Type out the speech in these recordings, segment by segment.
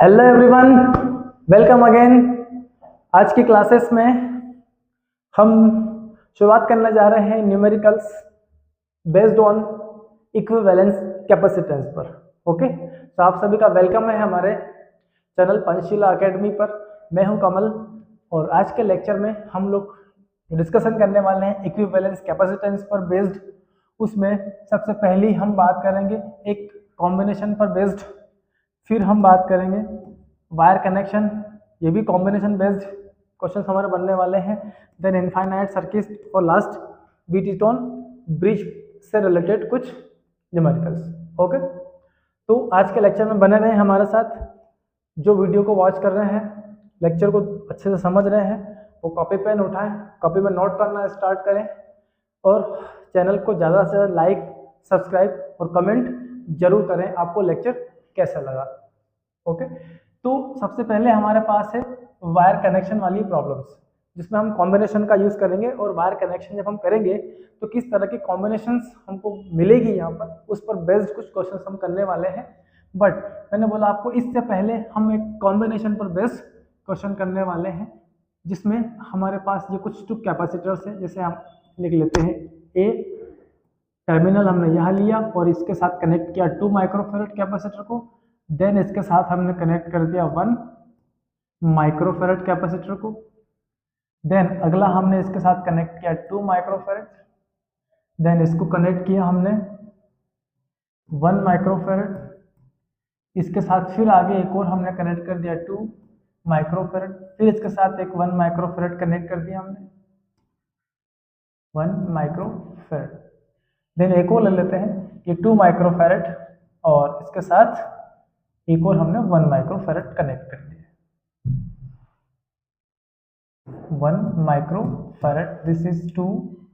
Hello everyone, welcome again. आज की classes में हम शुरुआत करने जा रहे हैं numericals based on equivalence capacitance पर। ओके, तो आप सभी का वेलकम है हमारे चैनल पंचशीला एकेडमी पर। मैं हूं कमल और आज के लेक्चर में हम लोग डिस्कशन करने वाले हैं इक्विवेलेंस कैपेसिटेंस पर बेस्ड। उसमें सबसे पहली हम बात करेंगे एक कॉम्बिनेशन पर बेस्ड, फिर हम बात करेंगे वायर कनेक्शन, ये भी कॉम्बिनेशन बेस्ड क्वेश्चन हमारे बनने वाले हैं। देन इनफाइनाइट सर्किट और लास्ट बीट ऑन ब्रिज से रिलेटेड कुछ न्यूमेरिकल्स। ओके, तो आज के लेक्चर में बने रहें हमारे साथ। जो वीडियो को वॉच कर रहे हैं, लेक्चर को अच्छे से समझ रहे हैं, वो कॉपी पेन उठाएं, कॉपी में नोट करना स्टार्ट करें और चैनल को ज़्यादा से ज़्यादा लाइक, सब्सक्राइब और कमेंट जरूर करें आपको लेक्चर कैसा लगा। ओके, तो सबसे पहले हमारे पास है वायर कनेक्शन वाली प्रॉब्लम्स, जिसमें हम कॉम्बिनेशन का यूज़ करेंगे। और वायर कनेक्शन जब हम करेंगे तो किस तरह की कॉम्बिनेशंस हमको मिलेगी यहाँ पर, उस पर बेस्ड कुछ क्वेश्चन हम करने वाले हैं। बट मैंने बोला आपको इससे पहले हम एक कॉम्बिनेशन पर बेस्ड क्वेश्चन करने वाले हैं, जिसमें हमारे पास ये कुछ टू कैपेसिटर्स हैं। जैसे हम लिख लेते हैं ए टर्मिनल हमने यहाँ लिया और इसके साथ कनेक्ट किया 2 माइक्रोफेरेड कैपेसिटर को। देन इसके साथ हमने कनेक्ट कर दिया 1 माइक्रोफेरेड कैपेसिटर को। देन अगला हमने इसके साथ कनेक्ट किया 2 माइक्रोफेरेड। देन इसको कनेक्ट किया हमने 1 माइक्रोफेरेड। इसके साथ फिर आगे एक और हमने कनेक्ट कर दिया 2 माइक्रोफेरेड। फिर इसके साथ एक 1 माइक्रोफेरेड कनेक्ट कर दिया हमने 1 माइक्रोफेरेड। देन एक और ले लेते हैं, ये 2 माइक्रोफेरेड और इसके साथ एक और हमने 1 माइक्रोफेरेड कनेक्ट कर दिया 1 माइक्रोफेरेड। दिस इज 2,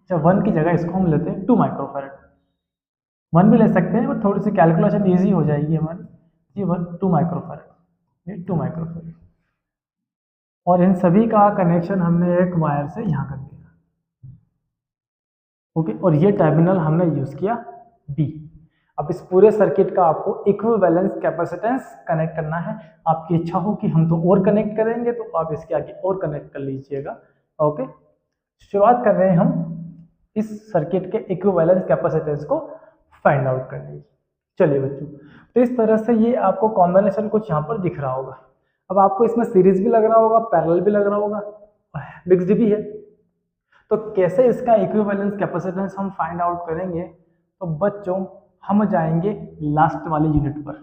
जब 1 की जगह इसको हम लेते हैं 2 माइक्रोफेरेड। 1 भी ले सकते हैं बट थोड़ी सी कैलकुलेशन ईजी हो जाएगी हमारी। ये 2 माइक्रोफेरेड, ये 2 माइक्रोफेरेड। और इन सभी का कनेक्शन हमने एक वायर से यहाँ कर दिया। ओके, और ये टर्मिनल हमने यूज किया बी। अब इस पूरे सर्किट का आपको इक्विवेलेंस कैपेसिटेंस कनेक्ट करना है। आपकी इच्छा हो कि हम तो और कनेक्ट करेंगे तो आप इसके आगे और कनेक्ट कर लीजिएगा। ओके, शुरुआत कर रहे हैं हम इस सर्किट के इक्विवेलेंस कैपेसिटेंस को फाइंड आउट करने की। चलिए बच्चों, तो इस तरह से ये आपको कॉम्बिनेशन कुछ यहाँ पर दिख रहा होगा। अब आपको इसमें सीरीज भी लग रहा होगा, पैरेलल भी लग रहा होगा, मिक्स्ड भी है। तो कैसे इसका इक्विवेलेंस कैपेसिटेंस हम फाइंड आउट करेंगे? तो बच्चों हम जाएंगे लास्ट वाली यूनिट पर।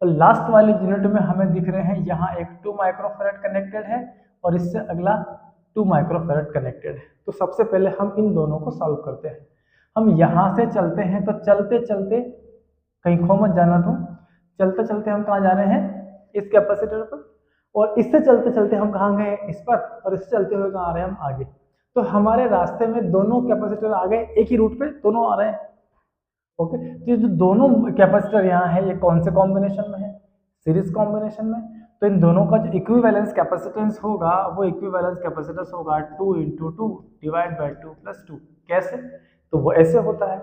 तो लास्ट वाली यूनिट में हमें दिख रहे हैं यहाँ एक 2 माइक्रोफेरेड कनेक्टेड है और इससे अगला 2 माइक्रोफेरेड कनेक्टेड है। तो सबसे पहले हम इन दोनों को सॉल्व करते हैं। हम यहाँ से चलते हैं, तो चलते चलते कहीं खो मत जाना तुम। चलते चलते हम कहाँ जा रहे हैं? इस कैपेसिटर पर। और इससे चलते चलते हम कहाँ गए? इस पर। और इससे चलते हुए कहाँ आ रहे हैं? हम आगे। तो हमारे रास्ते में दोनों कैपेसिटर आ गए, एक ही रूट पे दोनों आ रहे हैं। ओके, तो जो दोनों कैपेसिटर यहाँ है, ये कौन से कॉम्बिनेशन में है? सीरीज कॉम्बिनेशन में। तो इन दोनों का जो इक्विवेलेंस कैपेसिटेंस होगा, वो इक्विवेलेंस कैपेसिटेंस होगा 2 × 2 डिवाइड बाय 2 + 2। कैसे? तो वो ऐसे होता है।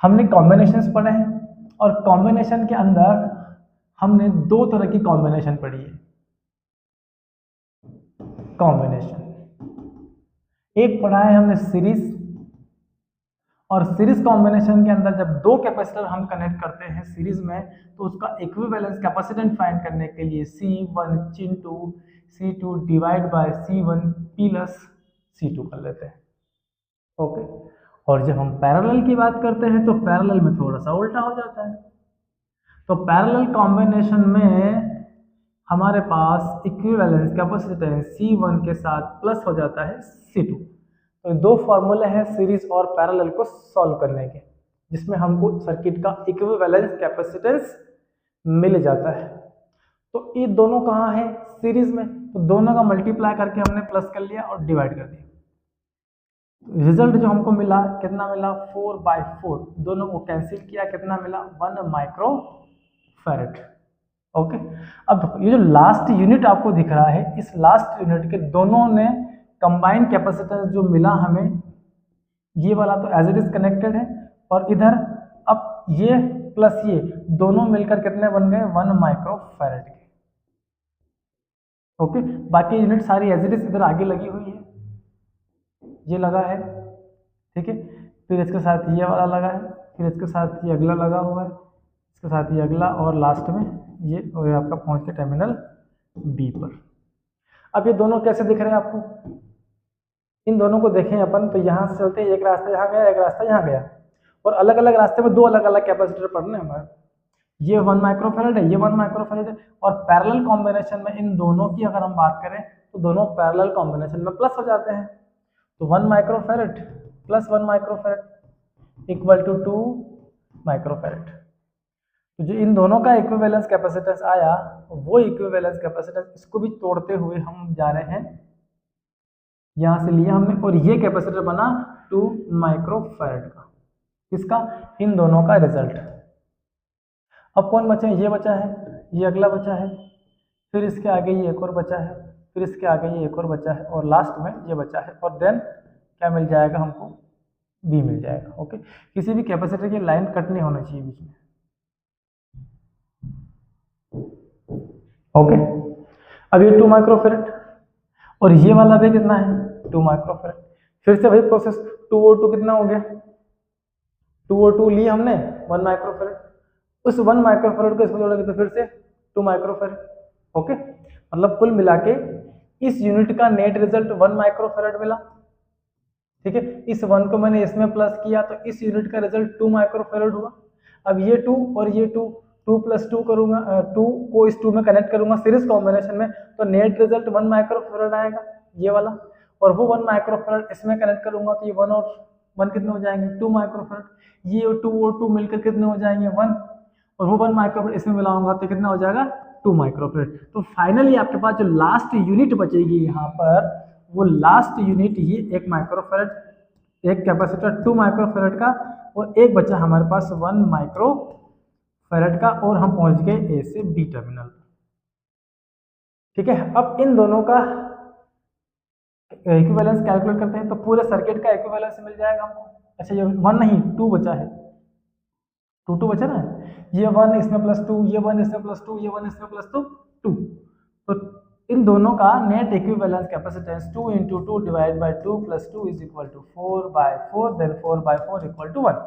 हमने कॉम्बिनेशंस पढ़े हैं और कॉम्बिनेशन के अंदर हमने 2 तरह की कॉम्बिनेशन पढ़ी है। कॉम्बिनेशन एक पढ़ा है हमने सीरीज, और सीरीज कॉम्बिनेशन के अंदर जब 2 कैपेसिटर हम कनेक्ट करते हैं सीरीज में, तो उसका इक्विवेलेंस कैपेसिटेंस फाइंड करने के लिए C1 × C2 divide by C1 + C2 कर लेते हैं। ओके, और जब हम पैरेलल की बात करते हैं तो पैरेलल में थोड़ा सा उल्टा हो जाता है। तो पैरेलल कॉम्बिनेशन में हमारे पास इक्विवेलेंस कैपेसिटेंस C1 के साथ प्लस हो जाता है C2। तो 2 फॉर्मूले हैं सीरीज और पैरेलल को सॉल्व करने के, जिसमें हमको सर्किट का इक्विवेलेंस कैपेसिटेंस मिल जाता है। तो ये दोनों कहाँ है? सीरीज में। तो दोनों का मल्टीप्लाई करके हमने प्लस कर लिया और डिवाइड कर दिया। रिजल्ट जो हमको मिला, कितना मिला? 4/4। दोनों को कैंसिल किया, कितना मिला? 1 माइक्रोफेरेड। ओके, अब ये जो लास्ट यूनिट आपको दिख रहा है, इस लास्ट यूनिट के दोनों ने कंबाइंड कैपेसिटेंस जो मिला हमें, ये वाला तो एज इट इज कनेक्टेड है, और इधर अब ये प्लस ये दोनों मिलकर कितने बन गए? 1 माइक्रोफेरेड के। ओके, बाकी यूनिट सारी एज इट इज इधर आगे लगी हुई है, ये लगा है, ठीक है, फिर इसके साथ ये वाला लगा है, फिर इसके साथ ये अगला लगा हुआ है, इसके साथ ये अगला, और लास्ट में ये और आपका पहुंच के टर्मिनल बी पर। अब ये दोनों कैसे दिख रहे हैं आपको? इन दोनों को देखें अपन तो यहाँ से चलते एक रास्ता यहाँ गया, एक रास्ता यहाँ गया, और अलग अलग रास्ते में दो अलग अलग कैपेसिटर पढ़ने हमारे। ये 1 माइक्रोफैरड है, ये 1 माइक्रोफैरड है, और पैरेलल कॉम्बिनेशन में इन दोनों की अगर हम बात करें तो दोनों पैरेलल कॉम्बिनेशन में प्लस हो जाते हैं। तो 1 microfarad plus 1 microfarad equal to 2 microfarad. तो जो इन दोनों का इक्विवेलेंस कैपेसिटेंस आया, वो इक्विवेलेंस कैपेसिटेंस इसको भी तोड़ते हुए हम जा रहे हैं, यहां से लिया हमने, और ये कैपेसिटर बना 2 माइक्रोफैरड का। किसका? इन दोनों का रिजल्ट। अब कौन बचा है? ये बचा है, ये अगला बचा है, फिर इसके आगे ये एक और बचा है, फिर इसके आगे ये एक और बचा है, और लास्ट में ये बचा है, और देन क्या मिल जाएगा हमको? बी मिल जाएगा। ओके, किसी भी कैपेसिटर की लाइन कट नहीं होना चाहिए बीच में। ओके, अब ये 2 माइक्रोफैरड और ये वाला भी कितना है? 2 माइक्रोफैरड। फिर से वही प्रोसेस, 2 और 2 कितना हो गया? 2 और 2 लिए हमने 1 माइक्रोफैरड, उस 1 माइक्रोफैरड को इसमें जोड़ेंगे तो फिर से 2 माइक्रोफैरड। ओके, मतलब कुल मिला के इस यूनिट का नेट रिजल्ट 1 माइक्रोफैरड मिला, ठीक है। इस 1 को मैंने इसमें प्लस किया तो इस यूनिट का रिजल्ट 2 माइक्रोफैरड हुआ। अब ये 2 और ये 2, 2 प्लस 2 करूंगा, 2 को इस 2 में कनेक्ट करूंगा सीरीज कॉम्बिनेशन में, तो नेट रिजल्ट 1 माइक्रोफैरड आएगा, ये वाला। और वो 1 माइक्रोफैरड इसमें कनेक्ट करूंगा तो ये 1 और 1 कितने हो जाएंगे? 2 माइक्रोफैरड। ये 2 और 2 मिलकर कितने हो जाएंगे? 1, और वो 1 माइक्रोफैरड इसमें मिलाऊंगा तो कितना हो जाएगा? 2 माइक्रोफैरड। तो फाइनली आपके पास जो लास्ट यूनिट बचेगी यहाँ पर, वो लास्ट यूनिट ये 1 माइक्रोफैरड, एक कैपेसिटर 2 माइक्रोफैरड का, और एक बचा हमारे पास 1 माइक्रोफैरड का, और हम पहुंच गए ए से बी टर्मिनल। ठीक है, अब इन दोनों का इक्विवेलेंस कैलकुलेट करते हैं तो पूरे सर्किट का इक्विवेलेंस मिल जाएगा हमको। अच्छा, ये 1 नहीं 2 बचा है, 2 बचा ना, ये 1 इसमें प्लस 2, ये 1 इसमें प्लस 2, ये 1 इसमें प्लस 2, 2। तो इन दोनों का net equivalence capacitance 2 × 2 divide by 2 plus 2 is equal to 4/4, then 4/4 equal to 1।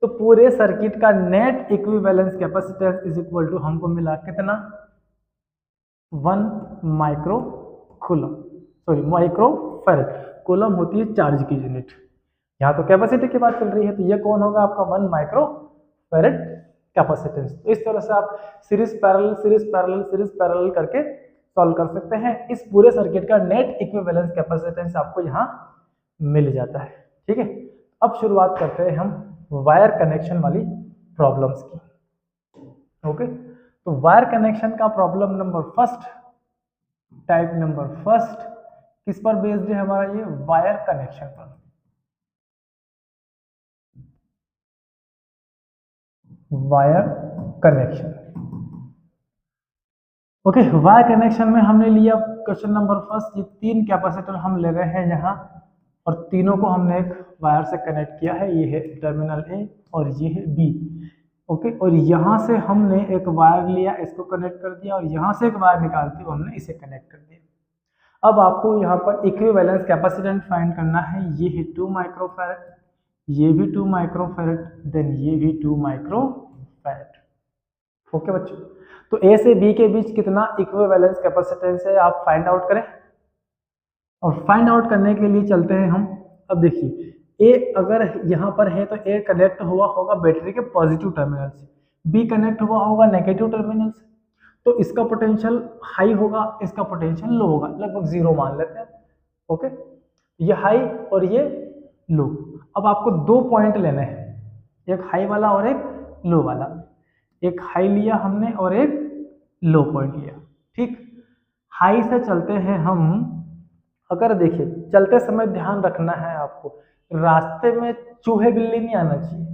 तो पूरे सर्किट का net equivalence capacitance is equal to हमको मिला कितना? 1 micro coulomb, sorry microfarad. Coulomb होती है चार्ज की यूनिट, यहाँ तो कैपेसिटी की बात चल रही है, तो ये कौन होगा आपका? 1 माइक्रोफैरड कैपेसिटेंस। तो इस तरह से आप series parallel series parallel series parallel करके सॉल्व कर सकते हैं। इस पूरे सर्किट का नेट इक्विवेलेंस कैपेसिटेंस आपको यहाँ मिल जाता है। ठीक है, अब शुरुआत करते हैं हम वायर कनेक्शन वाली प्रॉब्लम्स की। ओके, तो वायर कनेक्शन का problem number first, type number first किस पर बेस्ड है हमारा? ये वायर कनेक्शन पर। Wire connection. Okay, wire connection में हमने लिया क्वेश्चन नंबर फर्स्ट, ये 3 कैपेसिटर हम ले रहे हैं यहाँ, और तीनों को हमने एक वायर से कनेक्ट किया है। ये है टर्मिनल ए और ये है बी। ओके, और यहाँ से हमने एक वायर लिया, इसको कनेक्ट कर दिया, और यहाँ से एक वायर निकालते हुए हमने इसे कनेक्ट कर दिया। अब आपको यहाँ पर इक्विवेलेंस कैपेसिटेंस फाइंड करना है। ये है 2 माइक्रोफैरड, ये भी 2 माइक्रोफैरड, देन ये भी 2 माइक्रोफैरड। ओके बच्चों, तो ए से बी के बीच कितना इक्विवेलेंस कैपेसिटेंस है आप फाइंड आउट करें। और फाइंड आउट करने के लिए चलते हैं हम। अब देखिए, ए अगर यहाँ पर है तो ए कनेक्ट हुआ होगा बैटरी के पॉजिटिव टर्मिनल से, बी कनेक्ट हुआ होगा नेगेटिव टर्मिनल से, तो इसका पोटेंशियल हाई होगा, इसका पोटेंशियल लो होगा, लगभग 0 मान लेते हैं। ओके, ये हाई और ये लो। अब आपको 2 पॉइंट लेने हैं, एक हाई वाला और एक लो वाला। एक हाई लिया हमने और एक लो पॉइंट लिया। ठीक, हाई से चलते हैं हम। अगर देखिए, चलते समय ध्यान रखना है आपको, रास्ते में चूहे बिल्ली नहीं आना चाहिए।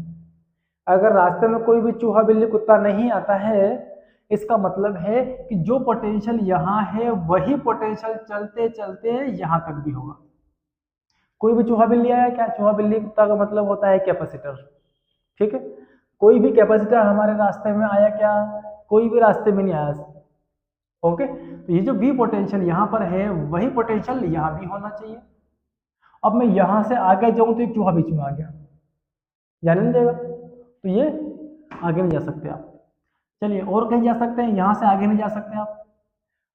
अगर रास्ते में कोई भी चूहा बिल्ली कुत्ता नहीं आता है, इसका मतलब है कि जो पोटेंशियल यहाँ है वही पोटेंशियल चलते चलते यहाँ तक भी होगा। कोई भी चूहा बिल्ली आया क्या? चूहा बिल्ली कुत्ता का मतलब होता है कैपेसिटर। ठीक है, कोई भी कैपेसिटर हमारे रास्ते में आया क्या? कोई भी रास्ते में नहीं आया। ओके, तो ये जो V पोटेंशियल यहाँ पर है वही पोटेंशियल यहाँ भी होना चाहिए। अब मैं यहाँ से आगे जाऊँ तो एक चूहा बीच में आ गया, जाने नहीं देगा, तो ये आगे नहीं जा सकते आप। चलिए और कहीं जा सकते हैं, यहाँ से आगे नहीं जा सकते आप।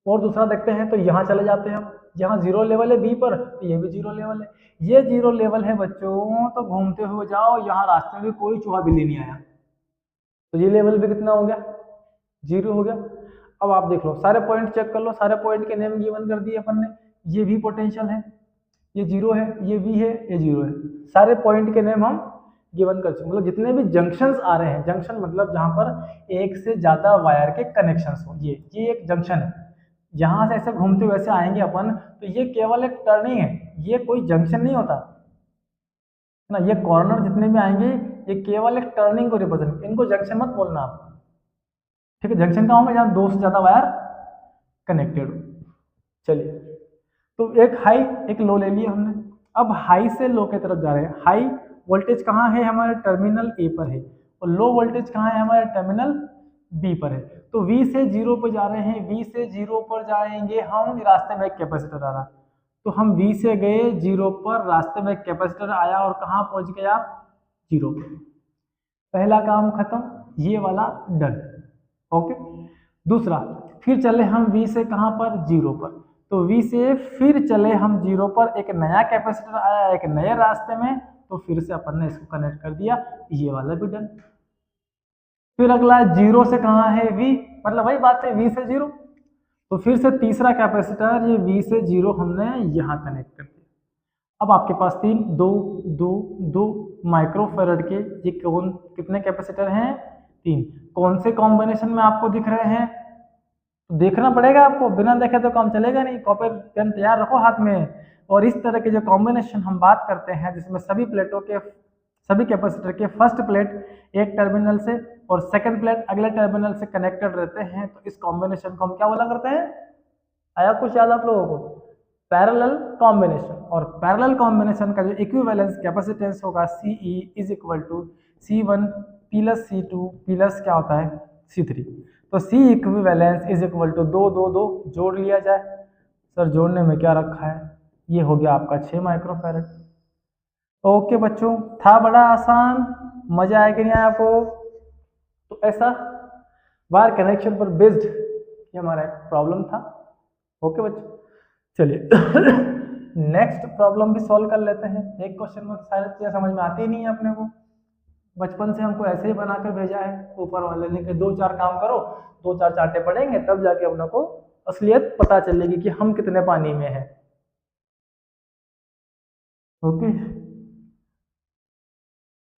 और दूसरा देखते हैं, तो यहाँ चले जाते हैं हम, यहाँ जीरो लेवल है बी पर, तो ये भी जीरो लेवल है, ये जीरो लेवल है बच्चों, तो घूमते हुए जाओ, यहाँ रास्ते में कोई चूहा बिल्ली नहीं आया, तो ये लेवल भी कितना हो गया, जीरो हो गया। अब आप देख लो, सारे पॉइंट चेक कर लो, सारे पॉइंट के नेम गिवन कर दिए अपन ने, ये भी पोटेंशियल है, ये जीरो है, ये भी है, ये जीरो है, सारे पॉइंट के नेम हम गिवन कर चुके। मतलब जितने भी जंक्शंस आ रहे हैं, जंक्शन मतलब जहां पर एक से ज्यादा वायर के कनेक्शंस हो, ये एक जंक्शन है, यहाँ से ऐसे घूमते वैसे आएंगे अपन, तो ये केवल एक टर्निंग है, ये कोई जंक्शन नहीं होता ना। ये कॉर्नर जितने भी आएंगे ये केवल एक टर्निंग को रिप्रेजेंट, इनको जंक्शन मत बोलना आप, ठीक है। जंक्शन कहाँ होगा, जहाँ दो से ज्यादा वायर कनेक्टेड हो। चलिए, तो एक हाई एक लो ले लिया हमने, अब हाई से लो की तरफ जा रहे हैं। हाई वोल्टेज कहाँ है, हमारे टर्मिनल ए पर है, और लो वोल्टेज कहाँ है, हमारे टर्मिनल बी पर है। तो V से जीरो पर जा रहे हैं, V से जीरो पर जाएंगे हम, रास्ते में एक कैपेसिटर आ रहा, तो हम V से गए जीरो पर, रास्ते में एक कैपेसिटर आया और कहाँ पहुंच गए आप, जीरो पर। पहला काम खत्म, ये वाला डन, ओके। दूसरा, फिर चले हम V से कहाँ पर, जीरो पर, तो V से फिर चले हम जीरो पर, एक नया कैपेसिटर आया एक नए रास्ते में, तो फिर से अपन ने इसको कनेक्ट कर दिया, ये वाला भी डन। फिर अगला जीरो से कहाँ है, V, मतलब वही बात है, V से जीरो, तो फिर से तीसरा कैपेसिटर ये V से जीरो हमने यहाँ कनेक्ट कर दिया। अब आपके पास दो माइक्रोफेरेड के ये कौन कितने कैपेसिटर हैं, तीन। कौन से कॉम्बिनेशन में आपको दिख रहे हैं, तो देखना पड़ेगा आपको, बिना देखे तो काम चलेगा नहीं, कॉपी पेन तैयार रखो हाथ में। और इस तरह के जो कॉम्बिनेशन हम बात करते हैं, जिसमें सभी प्लेटों के सभी कैपेसिटर के फर्स्ट प्लेट एक टर्मिनल से और सेकंड प्लेट अगले टर्मिनल से कनेक्टेड रहते हैं, तो इस कॉम्बिनेशन को हम क्या बोला करते हैं, आया कुछ याद आप लोगों को, पैरेलल कॉम्बिनेशन। और पैरेलल कॉम्बिनेशन का जो इक्विवेलेंस कैपेसिटेंस होगा CE is equal to C1 plus C2 plus क्या होता है C3। तो C equivalence is equal to 2 2 2 जोड़ लिया जाए। सर जोड़ने में क्या रखा है, ये हो गया आपका 6 माइक्रोफैरड। ओके बच्चों, था बड़ा आसान, मजा आया कि नहीं आया आपको। तो ऐसा वायर कनेक्शन पर बेस्ड ये हमारा एक प्रॉब्लम था। ओके बच्चों, चलिए नेक्स्ट प्रॉब्लम भी सॉल्व कर लेते हैं। एक क्वेश्चन में सारी चीजें समझ में आती ही नहीं है अपने को, बचपन से हमको ऐसे ही बनाकर भेजा है ऊपर वाले ने कि 2-4 काम करो, 2-4 चांटे पड़ेंगे, तब जाके अपने को असलियत पता चलेगी कि हम कितने पानी में हैं। ओके,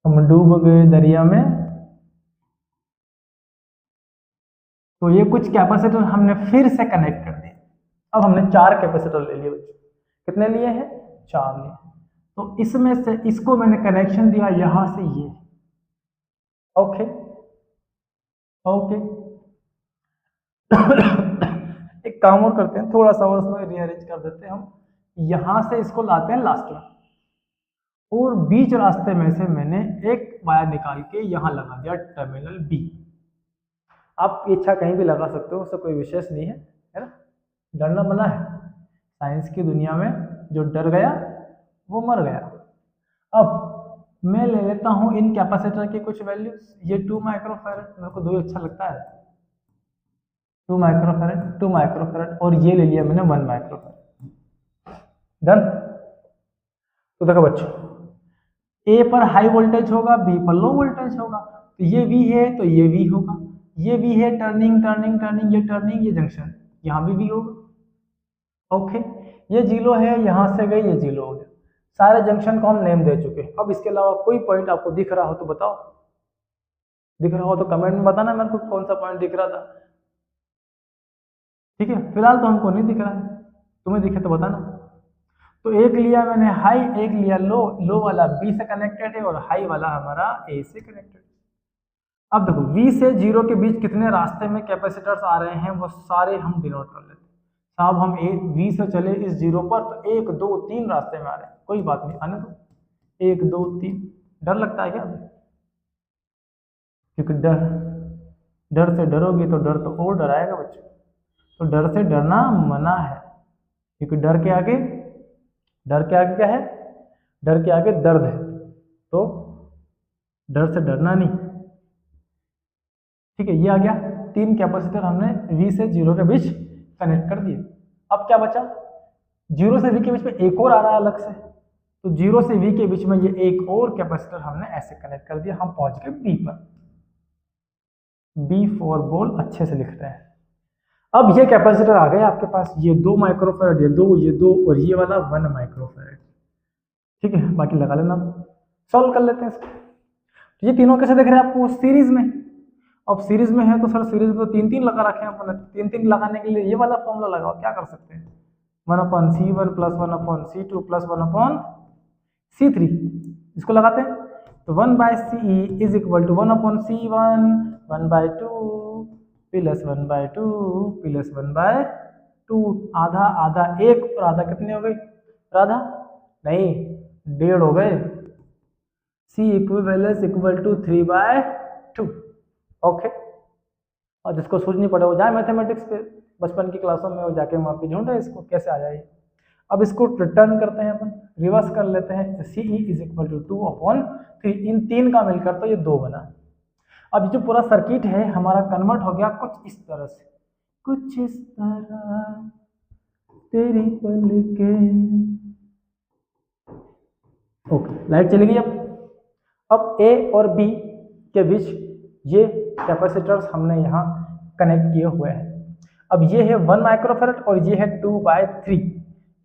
हम डूब गए दरिया में। तो ये कुछ कैपेसिटर हमने फिर से कनेक्ट कर दिए। अब हमने 4 कैपेसिटर ले लिए बच्चों, कितने लिए हैं, 4 लिए। तो इसमें से इसको मैंने कनेक्शन दिया यहां से ये, ओके ओके एक काम और करते हैं, थोड़ा सा और उसमें रीअरेंज कर देते हैं हम, यहां से इसको लाते हैं लास्ट में, और बीच रास्ते में से मैंने एक वायर निकाल के यहां लगा दिया टर्मिनल बी। आप इच्छा कहीं भी लगा सकते हो, उससे कोई विशेष नहीं है, है ना। डरना मना है, साइंस की दुनिया में जो डर गया वो मर गया। अब मैं ले लेता हूं इन कैपेसिटर की कुछ वैल्यूज, ये 2 माइक्रोफैरड, मेरे को 2 अच्छा लगता है, 2 माइक्रोफैरड 2 माइक्रोफैरड, और ये ले लिया मैंने 1 माइक्रोफैरड। डन। तो देखो बच्चों, ए पर हाई वोल्टेज होगा, बी पर लो वोल्टेज होगा, तो ये V है तो ये V होगा, ये V है टर्निंग टर्निंग टर्निंग, ये टर्निंग, ये जंक्शन, यहाँ भी V होगा। ओके, ये जीरो है, यहां से गई ये जीरो हो गया। सारे जंक्शन को हम नेम दे चुके हैं। अब इसके अलावा कोई पॉइंट आपको दिख रहा हो तो बताओ, दिख रहा हो तो कमेंट में बताना मेरे को कौन सा पॉइंट दिख रहा था। ठीक है, फिलहाल तो हमको नहीं दिख रहा है, तुम्हें दिखे तो बताना। तो एक लिया मैंने हाई, एक लिया लो, लो वाला बी से कनेक्टेड है और हाई वाला हमारा ए से कनेक्टेड। अब देखो V से जीरो के बीच कितने रास्ते में कैपेसिटर्स आ रहे हैं वो सारे हम डिनोट कर लेते हैं। साहब हम V से चले इस जीरो पर, तो 1 2 3 रास्ते में आ रहे हैं, कोई बात नहीं, आने दो, 1 2 3। डर लगता है क्या, क्योंकि डर से डरोगे तो डर तो और डराएगा बच्चों। तो डर से डरना मना है, क्योंकि डर के आगे क्या है, डर के आगे दर्द है, तो डर से डरना नहीं। ठीक है, ये आ गया। 3 कैपेसिटर हमने V से 0 के बीच कनेक्ट कर दिए। अब क्या बचा, 0 से V के बीच में एक और आ रहा है अलग से, तो 0 से V के बीच में ये एक और कैपेसिटर हमने ऐसे कनेक्ट कर दिया। हम पहुंच गए B पर। B4 बोल अच्छे से लिख रहे हैं। अब ये कैपेसिटर आ गए आपके पास, ये 2 माइक्रोफैरड, ये 2 और ये वाला 1 माइक्रोफैरड। ठीक है, बाकी लगा लेना, सॉल्व कर लेते हैं इसको। तो ये तीनों कैसे दिख रहे हैं आपको, सीरीज में। अब सीरीज में है तो सर सीरीज में तो 3 लगा रखे हैं अपन, 3 लगाने के लिए ये वाला फॉर्मूला लगाओ। क्या कर सकते हैं, 1/C1 + 1/C2 + 1/C3, इसको लगाते हैं। तो 1/CE = 1/C1 1/2 + 1/2 + 1/2, आधा आधा 1 और आधा कितने हो गए, आधा नहीं 1.5 हो गए। C equivalence = 3/2। ओके, और जिसको सोच नहीं पड़े वो जाए मैथमेटिक्स पे, बचपन की क्लासों में वो जाके वहाँ पे ढूंढे इसको कैसे आ जाए। अब इसको रिटर्न करते हैं अपन, रिवर्स कर लेते हैं। CE = 2/3, इन 3 का मिलकर तो ये 2 बना। अब ये जो पूरा सर्किट है हमारा कन्वर्ट हो गया कुछ इस तरह से, कुछ इस तरह तेरी पलकें। ओके, लाइट चली गई। अब A और B के बीच ये कैपेसिटर्स हमने यहाँ कनेक्ट किए हुए हैं। अब ये है 1 माइक्रोफैरड और ये है 2/3।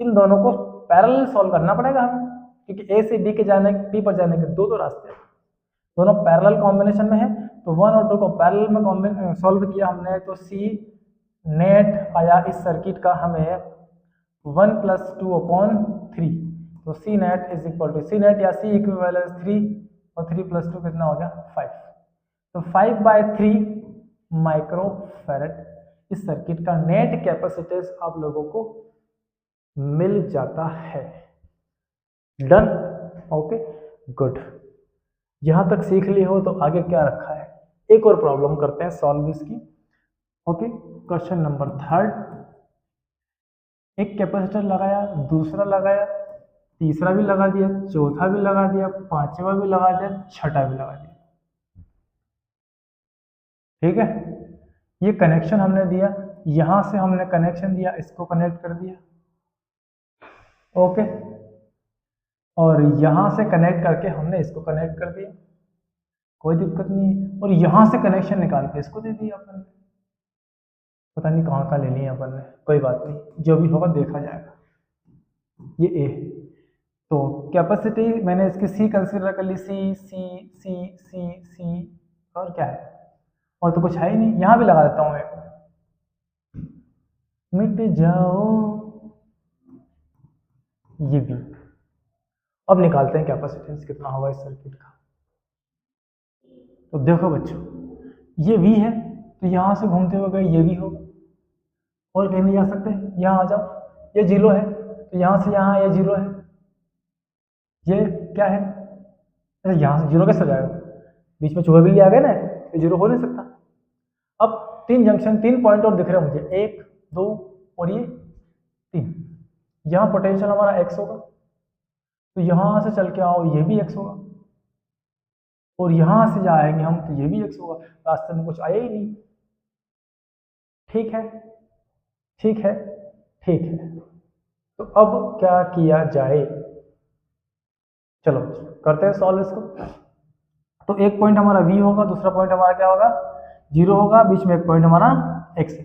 इन दोनों को पैरेलल सॉल्व करना पड़ेगा हमें, क्योंकि A से B पर जाने के दो रास्ते हैं, दोनों पैरेलल कॉम्बिनेशन में है। तो 1 और 2 को पैरेलल में सॉल्व किया हमने, तो C नेट आया इस सर्किट का हमें 1 + 2/3। तो C नेट या C इक्विवेलेंस 3 और 3 + 2 कितना हो गया 5। तो 5/3 माइक्रोफैरड इस सर्किट का नेट कैपेसिटेंस आप लोगों को मिल जाता है। Done, okay good. यहां तक सीख लिए हो तो आगे क्या रखा है, एक और प्रॉब्लम करते हैं सॉल्व इसकी। Okay, question number 3। एक कैपेसिटर लगाया, दूसरा लगाया, तीसरा भी लगा दिया, चौथा भी लगा दिया, पांचवा भी लगा दिया, छठा भी लगा दिया। ठीक है, ये कनेक्शन हमने दिया, यहां से हमने कनेक्शन दिया, इसको कनेक्ट कर दिया। ओके, और यहां से कनेक्ट करके हमने इसको कनेक्ट कर दिया, कोई दिक्कत नहीं है। और यहां से कनेक्शन निकाल के इसको दे दिया अपन ने, पता नहीं कहाँ का ले लिया अपन ने, कोई बात नहीं, जो भी होगा देखा जाएगा। ये ए, तो कैपेसिटी मैंने इसकी सी कंसीडर कर ली, सी सी सी सी सी, और क्या है, और तो कुछ है ही नहीं। यहां भी लगा देता हूं एक, मिट जाओ ये भी। अब निकालते हैं कैपेसिटेंस कितना होगा इस सर्किट का। तो देखो बच्चों, ये V है, तो यहां से घूमते हुए गए ये भी होगा, और कहीं नहीं जा सकते, यहां आ जाओ। ये 0 है, तो यहां से यहां ये 0 है, ये क्या है, अरे यहां से 0 कैसे हो जाएगा, बीच में चूहे बिल्ली आ गए ना, ये 0 हो नहीं सकता। अब 3 जंक्शन, 3 पॉइंट और दिख रहे हैं मुझे, 1 2 और ये 3। यहां पोटेंशियल हमारा x होगा, तो यहां से चल के आओ ये भी x होगा, और यहां से जाएंगे हम तो ये भी x होगा, रास्ते में कुछ आया ही नहीं। ठीक है ठीक है ठीक है, तो अब क्या किया जाए, चलो करते हैं सॉल्व इसको। तो एक पॉइंट हमारा V होगा, दूसरा पॉइंट हमारा क्या होगा 0 होगा, बीच में एक पॉइंट हमारा x है।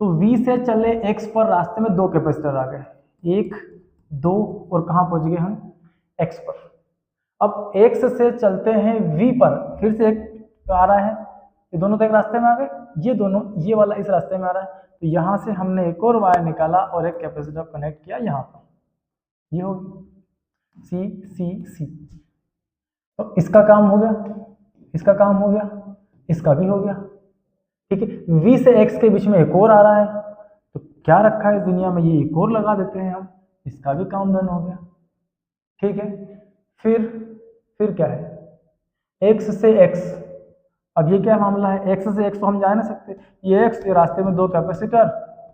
तो V से चले x पर रास्ते में 2 कैपेसिटर आ गए, 1 2, और कहाँ पहुंच गए हम x पर। अब x से चलते हैं V पर, फिर से एक आ रहा है, ये दोनों तो एक रास्ते में आ गए, ये दोनों, ये वाला इस रास्ते में आ रहा है, तो यहां से हमने एक और वायर निकाला और एक कैपेसिटर कनेक्ट किया यहाँ पर, ये होगी सी सी सी। तो इसका काम हो गया, इसका काम हो गया, इसका भी हो गया। ठीक है, V से x के बीच में एक और आ रहा है, तो क्या रखा है इस दुनिया में, ये एक और लगा देते हैं हम, इसका भी काम डन हो गया। ठीक है, फिर क्या है, x से x, अब ये क्या मामला है, एक्स से एक्स तो हम जा नहीं सकते, ये एक्स, ये रास्ते में दो कैपेसिटर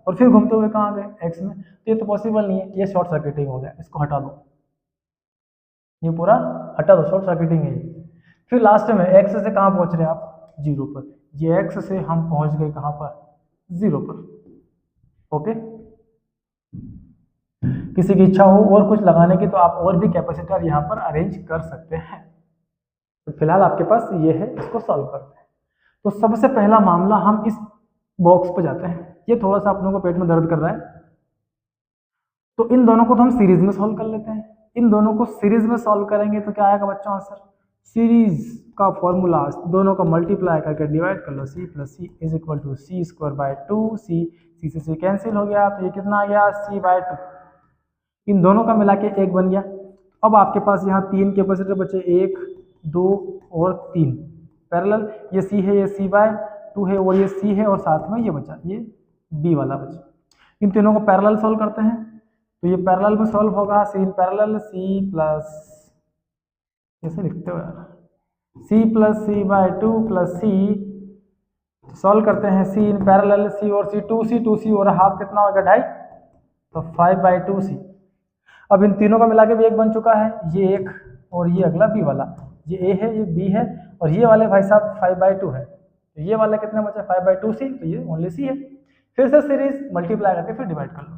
और फिर घूमते हुए कहाँ गए एक्स में, तो ये तो पॉसिबल नहीं है, ये शॉर्ट सर्किटिंग हो गया, इसको हटा दो, ये पूरा हटा दो, शॉर्ट सर्किटिंग है ये। फिर लास्ट में एक्स से कहाँ पहुंच रहे हैं आप, जीरो पर, ये एक्स से हम पहुंच गए कहाँ पर, जीरो पर। ओके, किसी की इच्छा हो और कुछ लगाने की तो आप और भी कैपेसिटर यहाँ पर अरेंज कर सकते हैं। तो फिलहाल आपके पास ये है, इसको सॉल्व करते हैं। तो सबसे पहला मामला, हम इस बॉक्स पर जाते हैं, ये थोड़ा सा अपनों को पेट में दर्द कर रहा है, तो इन दोनों को तो हम सीरीज में सॉल्व कर लेते हैं। इन दोनों को सीरीज में सॉल्व करेंगे तो क्या आएगा बच्चों आंसर, सीरीज का फॉर्मूला दोनों का मल्टीप्लाई करके डिवाइड कर लो, C plus C is equal to C square by 2, C से सी कैंसिल हो गया, तो ये कितना आ गया, सी बाय 2। इन दोनों का मिला के एक बन गया। अब आपके पास यहाँ तीन कैपेसिटर बचे, 1 2 और 3 पैरेलल, ये सी है, ये सी बाय 2 है और ये सी है, और साथ में ये बचा, ये बी वाला बचा। इन तीनों को पैरेलल सॉल्व करते हैं, तो ये पैरेलल में सॉल्व होगा, सी इन पैरेलल सी प्लस, कैसे लिखते हो यार, सी प्लस सी बाय 2 प्लस सी, सॉल्व करते हैं, सी इन पैरेलल सी और सी, 2 सी और हाफ कितना होगा, 2.5, तो 5/2 सी। अब इन तीनों का मिला के भी एक बन चुका है, ये एक और ये अगला बी वाला, ये ए है, ये बी है, और ये वाले भाई साहब 5/2 है, तो ये वाला कितना बचा, 5/2 सी, तो ये ओनली सी है। फिर से सीरीज मल्टीप्लाई करके फिर डिवाइड कर लो,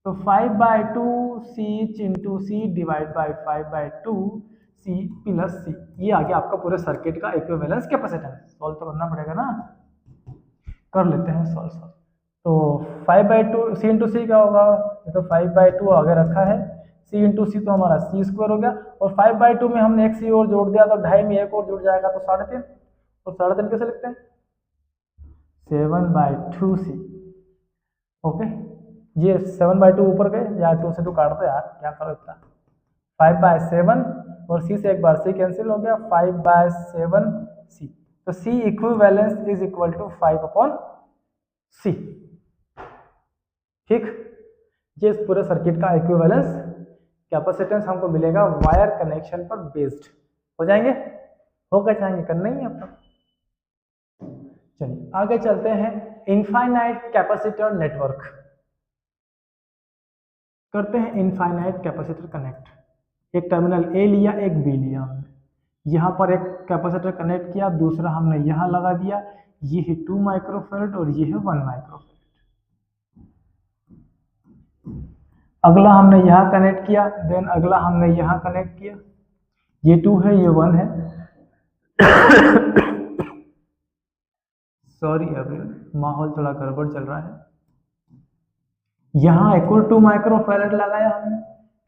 तो 5/2 C into C divide by 5/2 C plus C, ये आ गया आपका पूरे सर्किट का इक्विवेलेंस कैपेसिटेंस। सॉल्व तो करना पड़ेगा ना, कर लेते हैं सॉल्व। तो 5/2 सी इंटू सी क्या होगा, ये तो 5/2 आगे रखा है, सी इंटू सी तो हमारा सी स्क्वायर हो गया, और 5/2 में हमने एक सी और जोड़ दिया तो 2.5 में एक और जुड़ जाएगा, तो 3.5, और 3.5 कैसे लिखते हैं, 7/2 सी। ओके, ये 7/2 ऊपर गए, या 2 से 2 काट दो यार, क्या करो इतना, 5/7 और सी से एक बार सी कैंसिल हो गया, 5/7 सी, तो सी इक्विवेलेंस इज इक्वल टू 5/सी। ठीक, ये इस पूरे सर्किट का इक्विवेलेंस कैपेसिटेंस हमको मिलेगा वायर कनेक्शन पर बेस्ड। हो जाएंगे, होगा जाएंगे, करना ही है आपको। चलिए आगे चलते हैं, इनफाइनाइट कैपेसिटर नेटवर्क करते हैं। इनफाइनाइट कैपेसिटर कनेक्ट, एक टर्मिनल ए लिया, एक बी लिया हमने, यहाँ पर एक कैपेसिटर कनेक्ट किया, दूसरा हमने यहाँ लगा दिया, ये है 2 माइक्रोफैरड और ये है 1 माइक्रोफैरड। अगला हमने यहाँ कनेक्ट किया, देन अगला हमने यहाँ कनेक्ट किया, ये 2 है, ये 1 है। सॉरी अभी माहौल थोड़ा गड़बड़ चल रहा है। यहाँ एक और 2 माइक्रोफैरड लगाया हमने,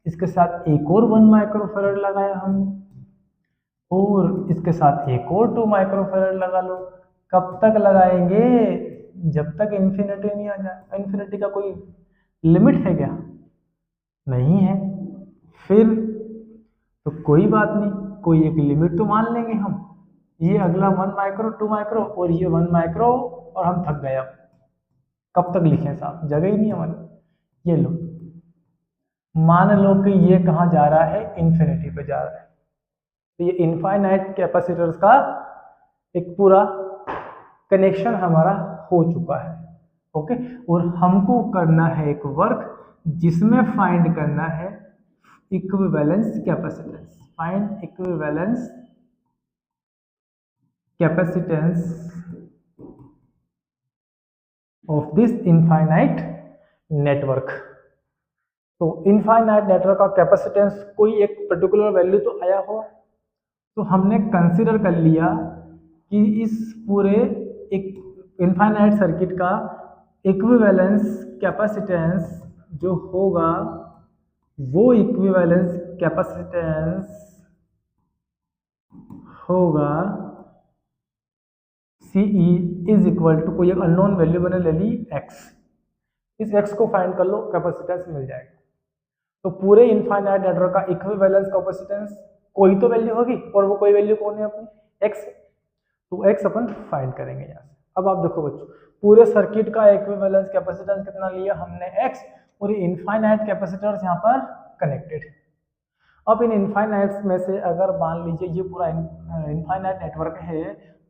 इसके साथ एक और 1 माइक्रोफैरड लगाया हमने, और इसके साथ एक और 2 माइक्रोफैरड लगा लो। कब तक लगाएंगे, जब तक इन्फिनिटी नहीं आ जाए। इन्फिनिटी का कोई लिमिट है क्या, नहीं है। फिर तो कोई बात नहीं, कोई एक लिमिट तो मान लेंगे हम, ये अगला 1 माइक्रो 2 माइक्रो और ये 1 माइक्रो, और हम थक गए। अब कब तक लिखें साहब, जगह ही नहीं हमारी। ये लो, मान लो कि ये कहाँ जा रहा है, इन्फिनिटी पे जा रहा है, तो ये इनफाइनाइट कैपेसिटर्स का एक पूरा कनेक्शन हमारा हो चुका है। ओके, और हमको करना है एक वर्क जिसमें फाइंड करना है equivalence capacitance, find equivalence capacitance of this infinite network. तो इनफाइनाइट नेटवर्क का कैपेसिटेंस कोई एक पर्टिकुलर वैल्यू तो आया हो, तो हमने कंसीडर कर लिया कि इस पूरे एक इनफाइनाइट सर्किट का इक्विवेलेंस कैपेसिटेंस जो होगा, वो इक्विवेलेंस कैपेसिटेंस होगा CE इज इक्वल टू, कोई एक अननोन वैल्यू मैंने ले ली x, इस x को फाइंड कर लो, कैपेसिटेंस मिल जाएगा। तो पूरे इनफाइनाइट नेटवर्क का इक्विवेलेंस कैपेसिटेंस कोई तो वैल्यू होगी, और वो कोई वैल्यू कौन है अपनी, x, तो x अपन फाइंड करेंगे यहाँ से। अब आप देखो बच्चों, पूरे सर्किट का इक्विवेलेंस कैपेसिटेंस कितना लिया हमने, x, और ये इनफाइनाइट कैपेसिटर्स यहाँ पर कनेक्टेड। अब इन इनफाइनाइट्स में से अगर मान लीजिए ये पूरा इनफाइनाइट नेटवर्क है,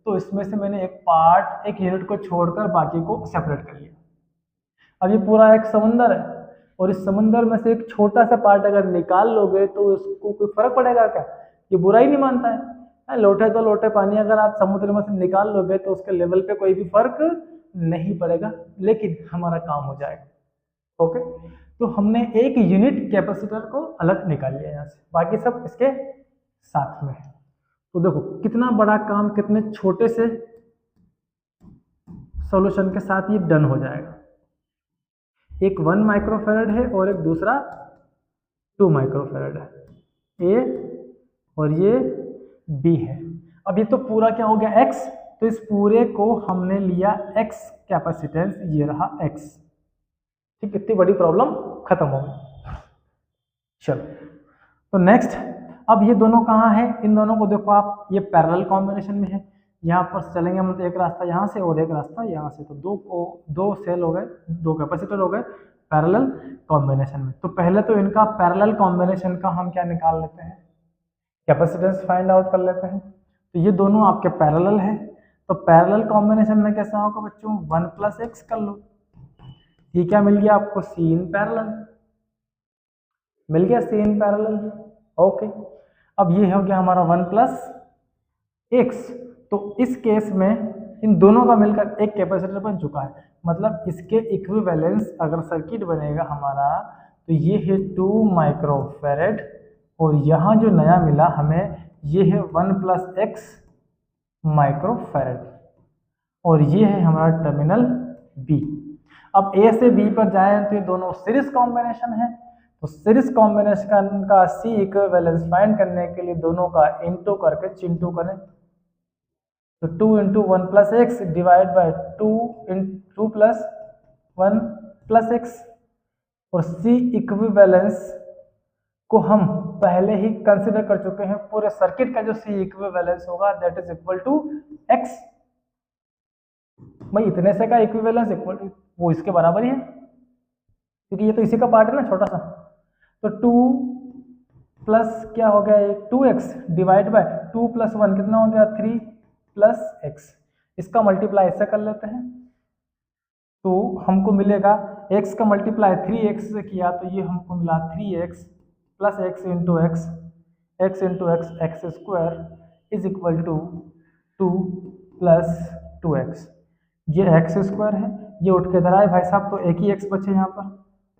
तो इसमें से मैंने एक पार्ट, एक यूनिट को छोड़कर बाकी को सेपरेट कर लिया। अब ये पूरा एक समुंदर है और इस समुंदर में से एक छोटा सा पार्ट अगर निकाल लोगे तो उसको कोई फर्क पड़ेगा क्या? ये बुरा ही नहीं मानता है। लोटे तो लोटे पानी अगर आप समुद्र में से निकाल लोगे तो उसके लेवल पे कोई भी फर्क नहीं पड़ेगा, लेकिन हमारा काम हो जाएगा। ओके, तो हमने एक यूनिट कैपेसिटर को अलग निकाल लिया यहाँ से, बाकी सब इसके साथ में है। तो देखो कितना बड़ा काम कितने छोटे से सॉल्यूशन के साथ ये डन हो जाएगा। एक 1 माइक्रोफेरेड है और एक दूसरा 2 माइक्रोफेरेड है, ए और ये बी है। अब ये तो पूरा क्या हो गया x, तो इस पूरे को हमने लिया x कैपेसिटेंस, ये रहा x। ठीक, इतनी बड़ी प्रॉब्लम खत्म हो गई। चलो तो नेक्स्ट, अब ये दोनों कहाँ है? इन दोनों को देखो आप, ये पैरेलल कॉम्बिनेशन में है। यहाँ पर चलेंगे हम तो एक रास्ता यहाँ से और एक रास्ता यहाँ से, तो दो सेल हो गए, 2 कैपेसिटर हो गए पैरेलल कॉम्बिनेशन में। तो पहले तो इनका पैरेलल कॉम्बिनेशन का हम क्या निकाल लेते हैं, कैपेसिटेंस फाइंड आउट कर लेते हैं। तो ये दोनों आपके पैरेलल है, तो पैरेलल कॉम्बिनेशन में कैसा होगा बच्चों, 1 + x कर लो। ये क्या मिल गया आपको, C इन पैरेलल मिल गया, C इन पैरेलल। ओके, अब ये हो गया हमारा 1 + x। तो इस केस में इन दोनों का मिलकर एक कैपेसिटर बन चुका है, मतलब इसके इक्विवेलेंस अगर सर्किट बनेगा हमारा तो ये है 2 माइक्रोफेरेड और यहाँ जो नया मिला हमें ये है 1 + x माइक्रोफेरेड और ये है हमारा टर्मिनल B। अब A से B पर जाए तो ये दोनों सीरीज कॉम्बिनेशन है, तो सीरीज कॉम्बिनेशन का C इक्विवेलेंस फाइंड करने के लिए दोनों का इंटू करके चिंटू करें, तो 2 × 1 + x डिवाइड बाय 2 + 1 + x। और C इक्विवेलेंस को हम पहले ही कंसिडर कर चुके हैं, पूरे सर्किट का जो C इक्विवेलेंस होगा that is equal to x। भाई इतने से का इक्विवेलेंस इक्वल टू वो इसके बराबर ही है, क्योंकि ये तो इसी का पार्ट है ना छोटा सा। तो 2 प्लस क्या हो गया, 2x डिवाइड बाय 2 + 1 कितना हो गया, 3 + x। इसका मल्टीप्लाई ऐसे कर लेते हैं तो हमको मिलेगा x का मल्टीप्लाई 3x से किया तो ये हमको मिला 3x + x × x, x × x x² is equal to 2 + 2x। ये x² है, ये उठ के इधर आए भाई साहब, तो एक ही x बचे यहाँ पर,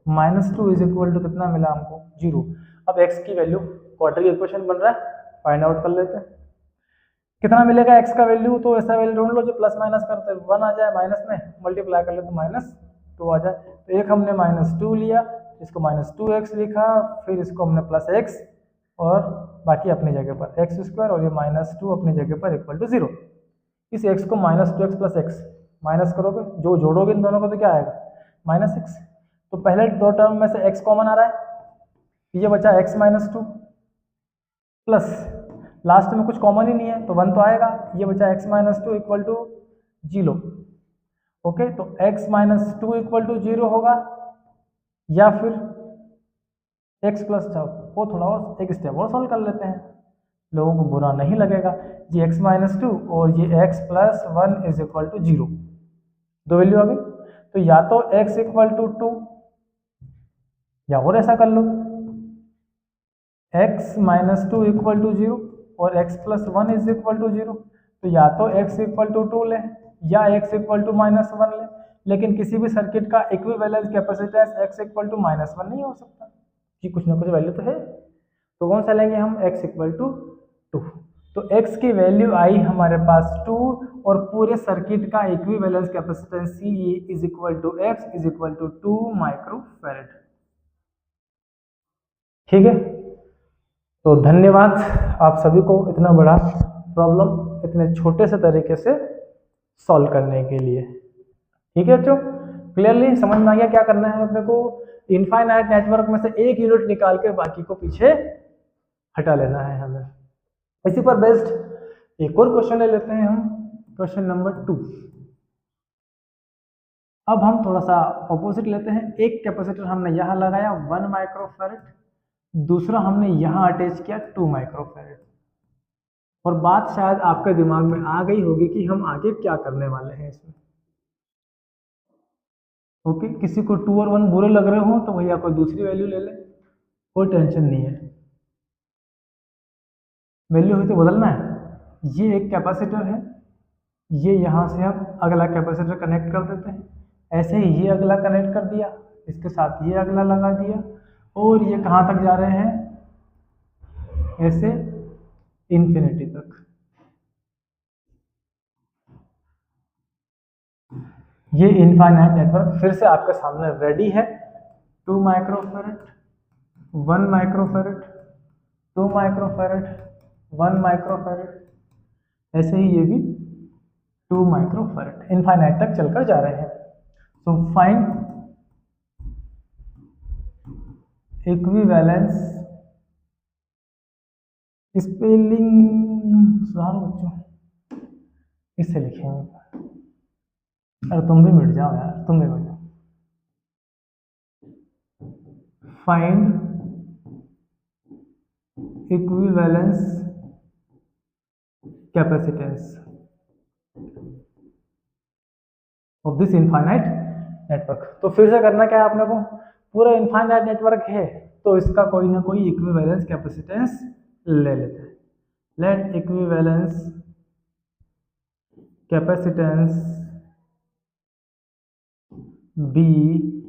-2 इज इक्वल टू कितना मिला हमको, 0। अब x की वैल्यू, क्वाड्रेटिक इक्वेशन बन रहा है, फाइंड आउट कर लेते हैं कितना मिलेगा x का वैल्यू। तो ऐसा वैल्यू ढूंढ लो जो प्लस माइनस करते हैं, 1 आ जाए माइनस में, मल्टीप्लाई कर ले तो -2 आ जाए। तो एक हमने -2 लिया, इसको -2x लिखा, फिर इसको हमने +x और बाकी अपनी जगह पर x² और ये -2 अपनी जगह पर इक्वल टू 0। इस x को -2x + x माइनस करोगे, जो जोड़ोगे इन दोनों को तो क्या आएगा, -x। तो पहले दो टर्म में से x कॉमन आ रहा है, ये बचा x - 2 प्लस लास्ट में कुछ कॉमन ही नहीं है तो 1 तो आएगा, ये बचा x - 2 इक्वल टू 0। ओके, तो x - 2 इक्वल टू 0 होगा, या फिर x प्लस वो थोड़ा और एक स्टेप और सॉल्व कर लेते हैं, लोगों को बुरा नहीं लगेगा। ये x - 2 और ये x + 1 इज इक्वल टू 0, दो वैल्यू आ गई। तो या तो x = 2 या और ऐसा कर लो, x - 2 इक्वल टू 0 और x + 1 इज इक्वल टू 0। तो या तो x = 2 ले या x = -1 ले, लेकिन किसी भी सर्किट का इक्विवेलेंस कैपेसिटेंस x = -1 नहीं हो सकता कि कुछ ना कुछ वैल्यू तो है। तो कौन सा लेंगे हम, x = 2। तो x की वैल्यू आई हमारे पास 2 और पूरे सर्किट का equivalence capacitance C is equal to x is equal to 2 microfarad. ठीक है, तो धन्यवाद आप सभी को इतना बड़ा प्रॉब्लम इतने छोटे से तरीके से सॉल्व करने के लिए। ठीक है बच्चों, क्लियरली समझ में आ गया क्या करना है अपने को, इनफाइनाइट नेटवर्क में से एक यूनिट निकाल के बाकी को पीछे हटा लेना है हमें। इसी पर बेस्ड एक और क्वेश्चन ले लेते हैं हम, क्वेश्चन नंबर 2। अब हम थोड़ा सा ऑपोजिट लेते हैं, एक कैपेसिटर हमने यहाँ लगाया 1 माइक्रोफैरड, दूसरा हमने यहाँ अटैच किया 2 माइक्रोफैरड। और बात शायद आपके दिमाग में आ गई होगी कि हम आगे क्या करने वाले हैं इसमें। ओके, किसी को 2 और 1 बुरे लग रहे हो तो भैया कोई दूसरी वैल्यू ले ले, कोई टेंशन नहीं है, वैल्यू हुई तो बदलना है। ये एक कैपेसिटर है, ये यहाँ से हम अगला कैपेसिटर कनेक्ट कर देते हैं, ऐसे ही ये अगला कनेक्ट कर दिया, इसके साथ ये अगला लगा दिया, और ये कहाँ तक जा रहे हैं, ऐसे इन्फिनिटी तक। ये इनफाइनाइट नेटवर्क फिर से आपके सामने रेडी है। 2 माइक्रोफैरड, 1 माइक्रोफैरड, 2 माइक्रोफैरड, 1 माइक्रोफैरड, ऐसे ही ये भी 2 माइक्रोफैरड, इनफाइनाइट तक चलकर जा रहे हैं। तो फाइंड इक्विवेलेंस, स्पेलिंग सुधारो बच्चों, इससे लिखेंगे। अरे तुम भी मिट जाओ यार, तुम भी मिट जाओ। Find equivalence capacitance of this infinite network. तो फिर से करना क्या है आपने को, पूरा इनफाइनाइट नेटवर्क है तो इसका कोई ना कोई इक्विवेलेंस कैपेसिटेंस ले लेते हैं। Let equivalence capacitance be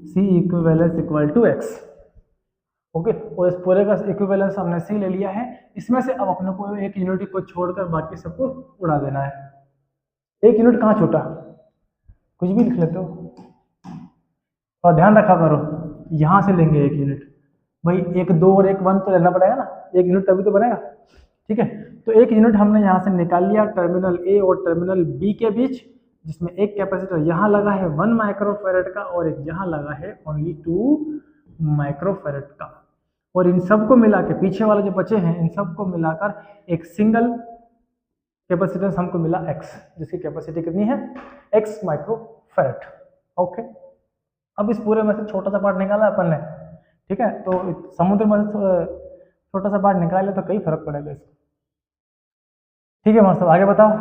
C equivalence equal to X. Okay, और इस पूरे का इक्विवेलेंस हमने सी ले लिया है, इसमें से अब अपने को एक यूनिट को छोड़कर बाकी सबको उड़ा देना है। एक यूनिट कहाँ छूटा, कुछ भी लिख लेते हो, और ध्यान रखा करो यहाँ से लेंगे एक यूनिट, भाई 1 2 और 1 1 तो लेना पड़ेगा ना, एक यूनिट तभी तो बनेगा। ठीक है, तो एक यूनिट हमने यहाँ से निकाल लिया टर्मिनल ए और टर्मिनल बी के बीच, जिसमें एक कैपेसिटर यहाँ लगा है 1 माइक्रोफैरड का और एक यहाँ लगा है ओनली 2 माइक्रोफैरड का, और इन सबको मिला के पीछे वाले जो बचे हैं इन सबको मिलाकर एक सिंगल कैपेसिटेंस हमको मिला x, जिसकी कैपेसिटी कितनी है, x माइक्रोफैरड। ओके, अब इस पूरे में से छोटा सा पार्ट निकाला अपन ने, ठीक है, तो समुद्र में से छोटा सा पार्ट निकाले तो कई फर्क पड़ेगा इसको। ठीक है मतलब आगे बताओ,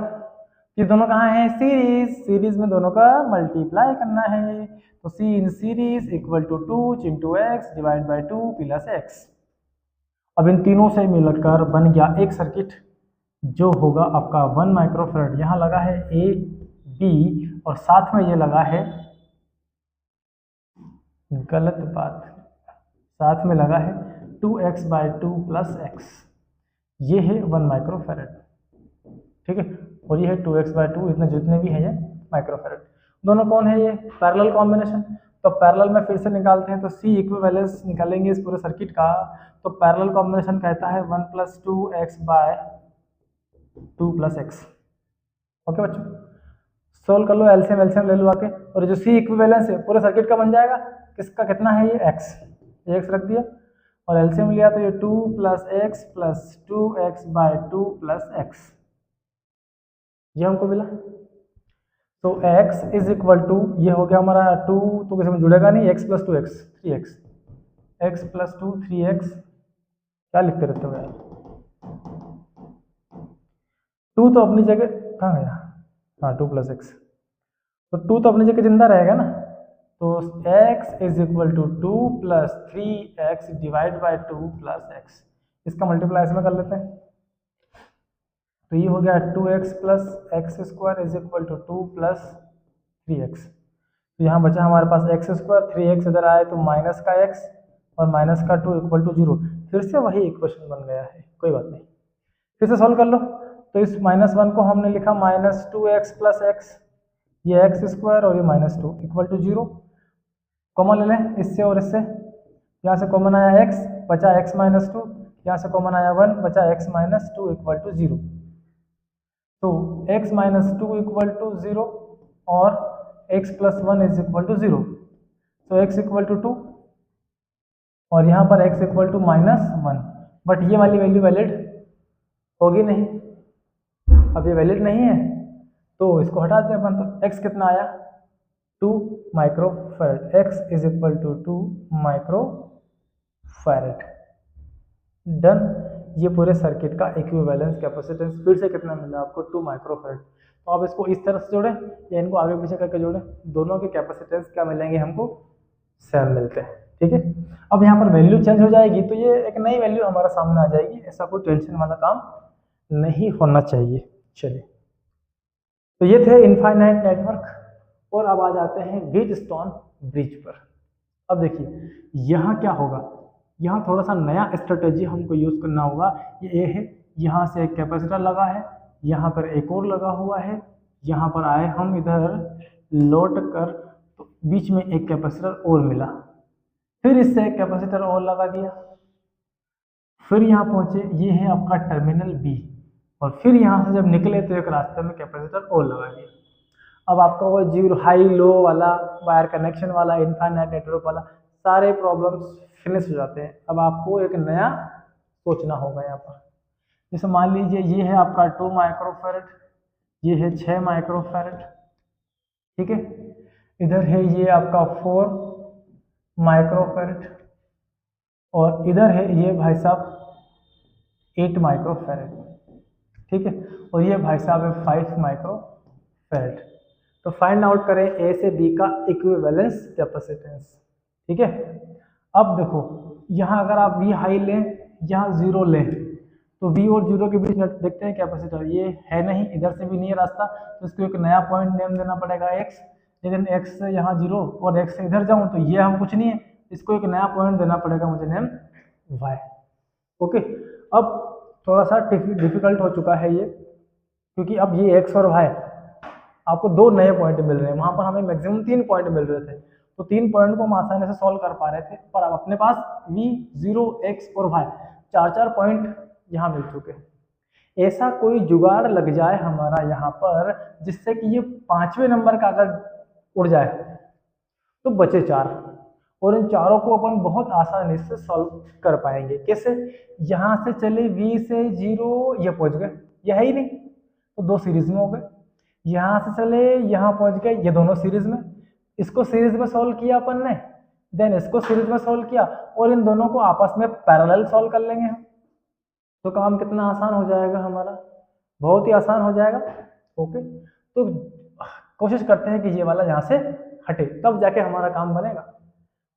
ये दोनों कहाँ हैं, सीरीज में दोनों का मल्टीप्लाई करना है, तो C in series equal to 2 into X divide by 2 plus X. अब इन तीनों से मिलकर बन गया एक सर्किट जो होगा आपका 1 माइक्रोफैरड, यहाँ लगा है ए बी और साथ में ये लगा है, गलत बात, साथ में लगा है 2x बाई 2 प्लस एक्स, ये है 1 माइक्रोफैरड। ठीक है, और ये है 2x बाई 2, इतने जितने भी हैं ये माइक्रोफैरड। दोनों कौन है, ये पैरेलल कॉम्बिनेशन, तो पैरेलल में फिर से निकालते हैं, तो सी इक्विवेलेंस निकालेंगे इस पूरे सर्किट का, तो पैरेलल कॉम्बिनेशन कहता है 1 plus 2x by 2 plus X. Okay बच्चों, सोल्व कर लो, एलसीएम एलसीएम ले लो आके, और जो सी इक्विवेलेंस है पूरे सर्किट का बन जाएगा, किसका कितना है ये x रख दिया, और एलसीएम लिया तो ये 2 plus X plus 2x by 2 plus X, ये हमको मिला। तो x इज इक्वल टू, ये हो गया हमारा 2 तो किसी में जुड़ेगा नहीं, x plus 2x 3x, x plus 2 3x, क्या लिखते रहते हो यार, 2 तो अपनी जगह कहाँ गया, हाँ 2 प्लस एक्स, तो 2 तो अपनी जगह जिंदा रहेगा ना, तो x is equal to 2 plus 3x divide by 2 plus X, इसका मल्टीप्लाई इसमें कर लेते हैं, तो ये हो गया 2x plus X square is equal to 2 plus 3x, तो यहाँ बचा हमारे पास एक्स स्क्वायर, 3x इधर आए तो माइनस का x और माइनस का 2 इक्वल टू 0, फिर से वही इक्वेशन बन गया है, कोई बात नहीं, फिर से सॉल्व कर लो। तो इस -1 को हमने लिखा माइनस 2x प्लस एक्स, ये एक्स स्क्वायर और ये -2 इक्वल टू 0, कॉमन ले लें इससे और इससे, यहाँ से कॉमन आया x बचा x माइनस 2, यहाँ से कॉमन आया 1 बचा x माइनस 2 इक्वल टू 0, तो x माइनस 2 इक्वल टू 0 और x plus 1 is equal to 0, तो x इक्वल टू 2 और यहाँ पर x इक्वल टू -1, बट ये वाली वैल्यू वैलिड होगी नहीं, अब ये वैलिड नहीं है तो इसको हटा दें अपन, तो x कितना आया 2 microfarad, x is equal to 2 microfarad, done. ये पूरे सर्किट का इक्विवेलेंस कैपेसिटेंस फिर से कितना मिला आपको 2 माइक्रोफैराड। तो आप इसको इस तरह से जोड़ें या इनको आगे पीछे करके जोड़ें, दोनों के कैपेसिटेंस क्या मिलेंगे हमको, सेम मिलते हैं। ठीक है, अब यहाँ पर वैल्यू चेंज हो जाएगी तो ये एक नई वैल्यू हमारा सामने आ जाएगी, ऐसा कोई टेंशन वाला काम नहीं होना चाहिए। चलिए, तो ये थे इनफाइनाइट नेटवर्क, और अब आ जाते हैं व्हीटस्टोन ब्रिज पर। अब देखिए यहाँ क्या होगा, यहाँ थोड़ा सा नया स्ट्रेटेजी हमको यूज करना होगा। ये है, यहाँ से एक कैपेसिटर लगा है, यहाँ पर एक और लगा हुआ है, यहाँ पर आए हम इधर लौट कर तो बीच में एक कैपेसिटर और मिला, फिर इससे एक कैपेसिटर और लगा दिया, फिर यहाँ पहुंचे, ये है आपका टर्मिनल बी, और फिर यहाँ से जब निकले तो एक रास्ते में कैपेसिटर और लगा दिया। अब आपका वो जीरो हाई लो वाला वायर कनेक्शन वाला इनफाइनाइट नेटवर्क वाला सारे प्रॉब्लम्स फिनिश हो जाते हैं। अब आपको एक नया सोचना होगा यहाँ पर, जैसे मान लीजिए ये है आपका 2 माइक्रोफैराड, ये है 6 माइक्रोफैराड, ठीक है, इधर है ये आपका 4 माइक्रोफैराड, और इधर है ये भाई साहब 8 माइक्रोफैराड, ठीक है, और ये भाई साहब है 5 माइक्रोफैराड। तो फाइंड आउट करें ए से बी का इक्विवेलेंस कैपेसिटेंस। ठीक है, अब देखो यहाँ अगर आप वी हाई लें, यहाँ 0 लें, तो वी और 0 के बीच देखते हैं कैपेसिटर, ये है नहीं, इधर से भी नहीं है रास्ता, तो इसको एक नया पॉइंट नेम देना पड़ेगा x, लेकिन x से यहाँ 0 और x से इधर जाऊँ तो ये हम कुछ नहीं है, इसको एक नया पॉइंट देना पड़ेगा मुझे नेम y। ओके, अब थोड़ा सा डिफिकल्ट हो चुका है ये, क्योंकि अब ये x और y आपको 2 नए पॉइंट मिल रहे हैं, वहां पर हमें मैक्सिमम 3 पॉइंट मिल रहे थे, तो 3 पॉइंट को हम आसानी से सॉल्व कर पा रहे थे, पर अब अपने पास v 0 x और y 4 पॉइंट यहाँ मिल चुके हैं। ऐसा कोई जुगाड़ लग जाए हमारा यहाँ पर जिससे कि ये 5वें नंबर का अगर उड़ जाए तो बचे 4, और इन चारों को अपन बहुत आसानी से सॉल्व कर पाएंगे। कैसे, यहाँ से चले v से 0 ये पहुंच गए, ये है ही नहीं तो 2 सीरीज में हो गए, यहाँ से चले यहाँ पहुंच गए, ये दोनों सीरीज में, इसको सीरीज में सॉल्व किया अपन ने, देन इसको सीरीज में सॉल्व किया, और इन दोनों को आपस में पैरेलल सॉल्व कर लेंगे हम, तो काम कितना आसान हो जाएगा हमारा, बहुत ही आसान हो जाएगा। ओके, तो कोशिश करते हैं कि ये वाला यहाँ से हटे, तब जाके हमारा काम बनेगा।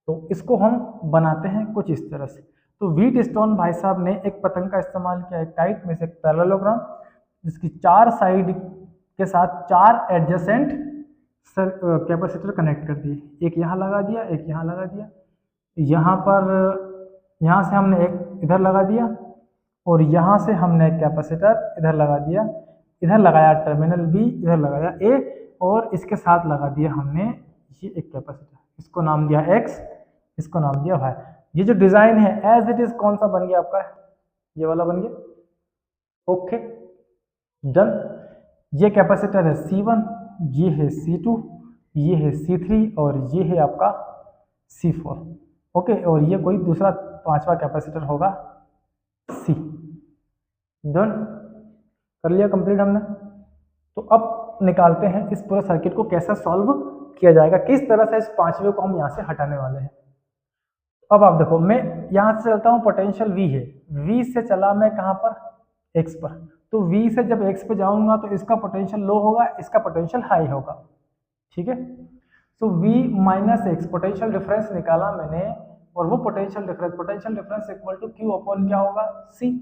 तो इसको हम बनाते हैं कुछ इस तरह से। तो व्हीटस्टोन भाई साहब ने एक पतंग का इस्तेमाल किया, एक टाइट में से एक पैरेललोग्राम, जिसकी 4 साइड के साथ 4 एडजेसेंट कैपेसिटर कनेक्ट कर दिए, एक यहाँ लगा दिया, एक यहाँ लगा दिया, यहाँ पर यहाँ से हमने एक इधर लगा दिया, और यहाँ से हमने एक कैपेसिटर इधर लगा दिया, इधर लगाया टर्मिनल बी, इधर लगाया ए, और इसके साथ लगा दिया हमने ये एक कैपेसिटर, इसको नाम दिया x, इसको नाम दिया y। ये जो डिजाइन है एज इट इज कौन सा बन गया आपका, ये वाला बन गया। ओके डन, ये कैपेसिटर है C1, ये है C2, ये है C3, और ये है आपका C4। ओके, और ये कोई दूसरा 5वां कैपेसिटर होगा C। डन, कर लिया कंप्लीट हमने। तो अब निकालते हैं इस पूरे सर्किट को कैसा सॉल्व किया जाएगा, किस तरह से इस 5वें को हम यहाँ से हटाने वाले हैं। अब आप देखो, मैं यहाँ से चलता हूँ, पोटेंशियल V है, V से चला मैं कहाँ पर, X पर, तो V से जब X पे जाऊंगा तो इसका पोटेंशियल लो होगा, इसका पोटेंशियल हाई होगा। ठीक है, तो V minus X potential difference निकाला मैंने, और वो potential difference equal to Q upon क्या होगा, C।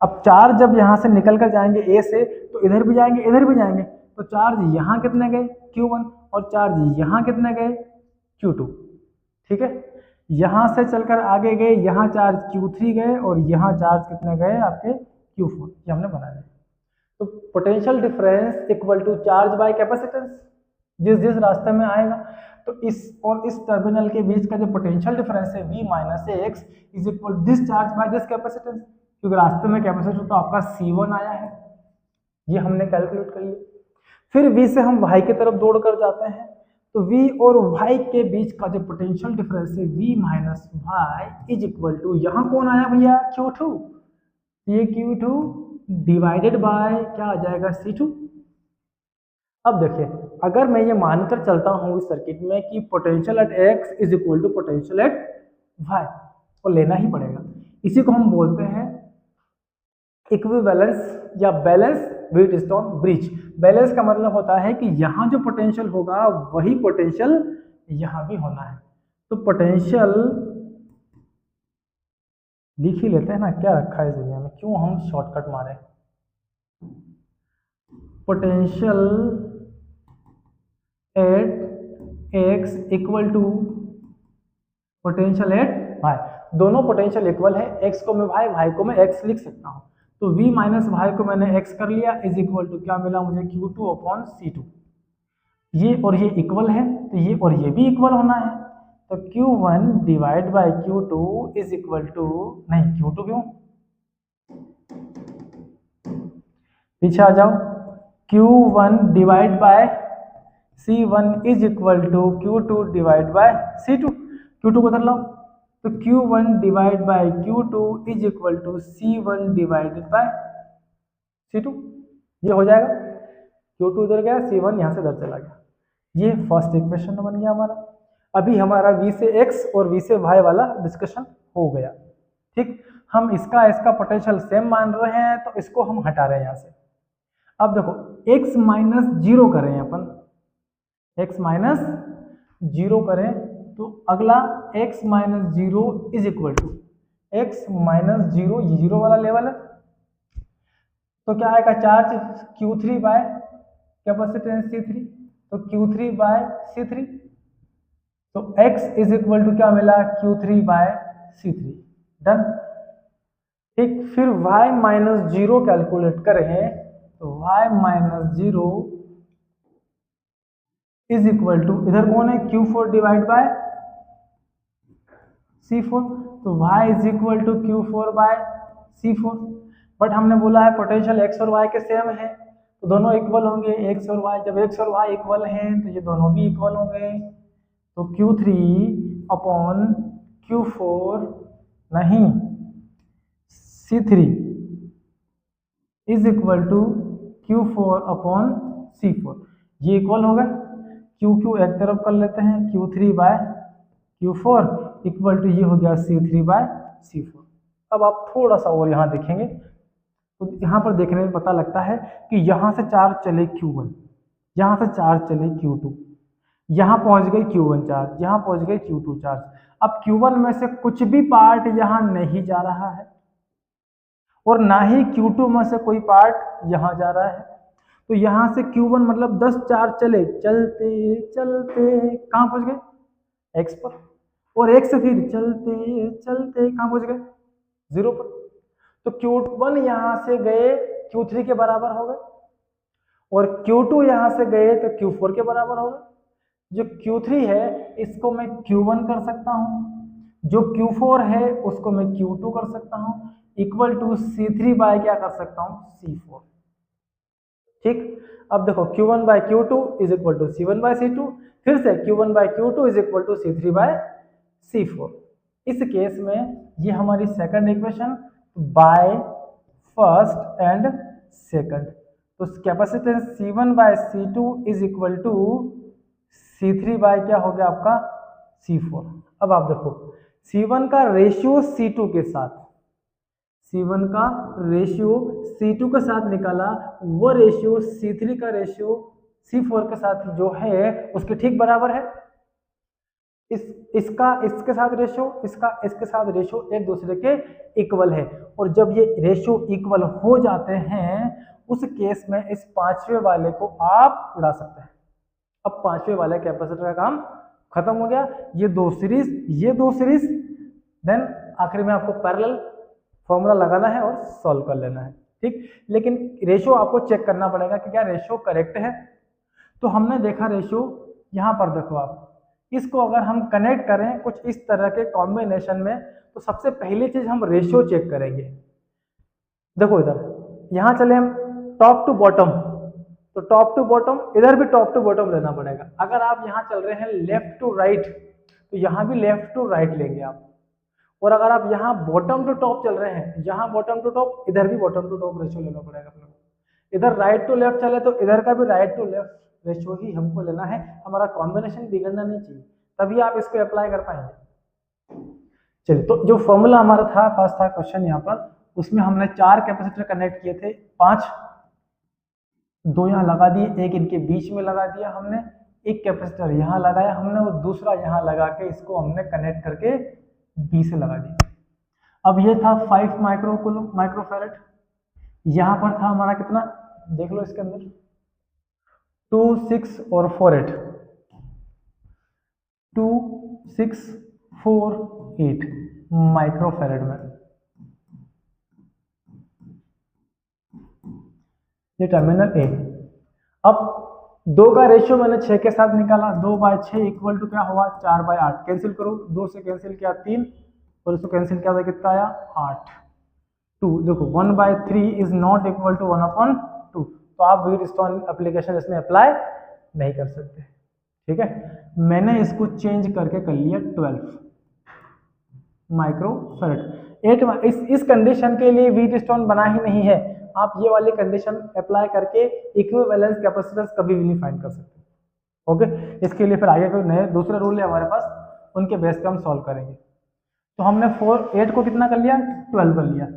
अब चार्ज जब यहाँ से निकल कर जाएंगे A से, तो इधर भी जाएंगे इधर भी जाएंगे, तो चार्ज यहाँ कितने गए Q1, और चार्ज यहाँ कितने गए Q2। ठीक है, यहाँ से चलकर आगे गए, यहाँ चार्ज Q3 गए, और यहाँ चार्ज कितने गए आपके Q4, ये हमने बना लिया। तो potential difference equal to charge by capacitance, जिस जिस रास्ते में आएगा, तो इस और इस टर्मिनल के बीच का जो पोटेंशियल डिफरेंस है V minus x is equal this charge by this capacitance, क्योंकि रास्ते में कैपेसिटर तो आपका C1 आया है, ये हमने कैलकुलेट कर लिया। फिर V से हम Y की तरफ दौड़ कर जाते हैं, तो V और Y के बीच का जो पोटेंशियल डिफरेंस है V minus Y is equal to, यहाँ कौन आया भैया Q2, ये Q2 डिवाइडेड बाय क्या आ जाएगा C2। अब देखिए, अगर मैं ये मानकर चलता हूँ इस सर्किट में कि potential at X is equal to potential at Y, को लेना ही पड़ेगा, इसी को हम बोलते हैं इक्विवेलेंस या बैलेंस व्हीटस्टोन ब्रिज। बैलेंस का मतलब होता है कि यहाँ जो पोटेंशियल होगा वही पोटेंशियल यहाँ भी होना है। तो पोटेंशियल लिख ही लेते हैं ना, क्या रखा है इस दुनिया में, क्यों हम शॉर्टकट मारे। Potential at X equal to potential at Y. दोनों पोटेंशियल इक्वल है, एक्स को मैं वाई को मैं एक्स लिख सकता हूँ। तो v माइनस वाई को मैंने x कर लिया, इज इक्वल टू क्या मिला मुझे, Q2 अपॉन C2। ये और ये इक्वल है तो ये और ये भी इक्वल होना है, तो Q1 divide by Q2 is equal to, नहीं Q2 क्यों, पीछे आ जाओ, Q1 divide by C1 is equal to Q2 divide by C2। Q2 को उधर लाओ, तो Q1 divide by Q2 is equal to C1 divided by C2। ये हो जाएगा, Q2 इधर गया, C1 यहाँ से इधर चला गया। ये फर्स्ट इक्वेशन बन गया हमारा। अभी हमारा v से x और v से y वाला डिस्कशन हो गया। ठीक, हम इसका पोटेंशियल सेम मान रहे हैं तो इसको हम हटा रहे हैं यहाँ से। अब देखो x माइनस जीरो करें अपन, x माइनस जीरो करें तो अगला x minus zero is equal to x minus zero, ये जीरो वाला लेवल है तो क्या आएगा, charge Q3 bye capacitance C3, तो Q3 बाय C3, तो x इज इक्वल टू क्या मिला, Q3 बाय C3। डन। ठीक, फिर y माइनस जीरो कैलकुलेट करें तो y minus zero is equal to, इधर कौन है, Q4 डिवाइड बाय C4, तो y is equal to Q4 by C4। But हमने बोला है पोटेंशियल x और y के सेम है तो दोनों इक्वल होंगे, x और y, जब x और y इक्वल हैं तो ये दोनों भी इक्वल होंगे, तो Q3 अपॉन Q4 नहीं C3 is equal to Q4 upon C4। ये इक्वल होगा, Q एक तरफ कर लेते हैं, Q3 bye Q4 equal to ये हो गया C3 बाय C4। अब आप थोड़ा सा और यहाँ देखेंगे तो यहाँ पर देखने में पता लगता है कि यहाँ से चार्ज चले Q1, यहाँ से चार्ज चले Q2, यहाँ पहुँच गए Q1 चार्ज, यहाँ पहुँच गए Q2 चार्ज। अब Q1 में से कुछ भी पार्ट यहाँ नहीं जा रहा है और ना ही Q2 में से कोई पार्ट यहाँ जा रहा है, तो यहाँ से Q1 मतलब 10 चार्ज चले, चलते चलते कहाँ पहुँच गए, X पर, और X से फिर चलते चलते कहाँ पहुँच गए, 0 पर। तो Q1 यहाँ से गए Q3 के बराबर हो गए और Q2 यहाँ से गए तो Q4 के बराबर हो गए। जो Q3 है इसको मैं Q1 कर सकता हूँ, जो Q4 है उसको मैं Q2 कर सकता हूँ, इक्वल टू C3 बाय क्या कर सकता हूँ, C4। ठीक, अब देखो Q1 by Q2 is equal to C1 by C2, फिर से Q1 by Q2 is equal to C3 by C4। इस केस में ये हमारी second equation by first and second, तो capacitance C1 by C2 is equal to C3 by क्या हो गया आपका C4। अब आप देखो C1 का रेशियो C2 के साथ, C1 का रेशियो C2 के साथ निकाला, वो रेशियो C3 का रेशियो C4 के साथ जो है उसके ठीक बराबर है। इसका इसके साथ रेशियो, इसका इसके साथ रेशियो एक दूसरे के इक्वल है, और जब ये रेशियो इक्वल हो जाते हैं उस केस में इस पांचवे वाले को आप उड़ा सकते हैं। अब पांचवे वाले कैपेसिटर का काम खत्म हो गया, ये दो सीरीज, देन आखिर में आपको पैरेलल फॉर्मूला लगाना है और सॉल्व कर लेना है। ठीक, लेकिन रेशियो आपको चेक करना पड़ेगा कि क्या रेशियो करेक्ट है। तो हमने देखा रेशियो, यहाँ पर देखो आप, इसको अगर हम कनेक्ट करें कुछ इस तरह के कॉम्बिनेशन में तो सबसे पहली चीज हम रेशियो चेक करेंगे। देखो इधर यहाँ चले हम टॉप टू बॉटम, तो टॉप टू बॉटम, इधर भी टॉप टू बॉटम लेना पड़ेगा। अगर आप यहाँ चल रहे हैं लेफ्ट टू राइट तो यहाँ भी लेफ्ट टू राइट लेंगे आप, और अगर आप यहाँ बॉटम टू टॉप चल रहे हैं, यहाँ बॉटम टू टॉप, इधर भी बॉटम टू टॉप रेशियो लेना पड़ेगा अपने को। इधर राइट टू लेफ्ट चले तो इधर का भी राइट टू लेफ्ट रेशियो ही हमको लेना है, हमारा कॉम्बिनेशन बिगड़ना नहीं चाहिए, तभी आप इसको अप्लाई कर पाएंगे। चलिए, तो जो फॉर्मूला हमारा था, फर्स्ट था क्वेश्चन यहाँ पर, उसमें हमने 4 कैपेसिटर कनेक्ट किए थे, 5, 2 यहाँ लगा दिए, एक इनके बीच में लगा दिया हमने, एक कैपेसिटर यहाँ लगाया हमने और दूसरा यहाँ लगा के इसको हमने कनेक्ट करके बी से लगा दिया। अब ये था 5 माइक्रोफैरड, यहाँ पर था हमारा कितना, देख लो इसके अंदर 2, 6 और 4, 8, 2, 6, 4, 8 माइक्रोफैरड में। ये टर्मिनल ए। अब 2 का रेशियो मैंने 6 के साथ निकाला, 2/6 इक्वल टू क्या हुआ, 4/8। कैंसिल करो, 2 से कैंसिल किया 3 और इसको कैंसिल किया था, कितना आया 8। 2 देखो 1/3 इज नॉट इक्वल टू 1/2, तो आप व्हीटस्टोन एप्लीकेशन इसमें अप्लाई नहीं कर सकते। ठीक है, मैंने इसको चेंज करके कर लिया 12 माइक्रोफैरड। इस कंडीशन के लिए व्हीटस्टोन बना ही नहीं है, आप ये वाली कंडीशन अप्लाई करके इक्विवेलेंस कैपेसिटेंस कभी भी नहीं फाइंड कर सकते। ओके, इसके लिए फिर आगे कोई नए दूसरे रूल है हमारे पास, उनके बेस पे हम सॉल्व करेंगे। तो हमने 8 को कितना कर लिया, 12 कर लिया।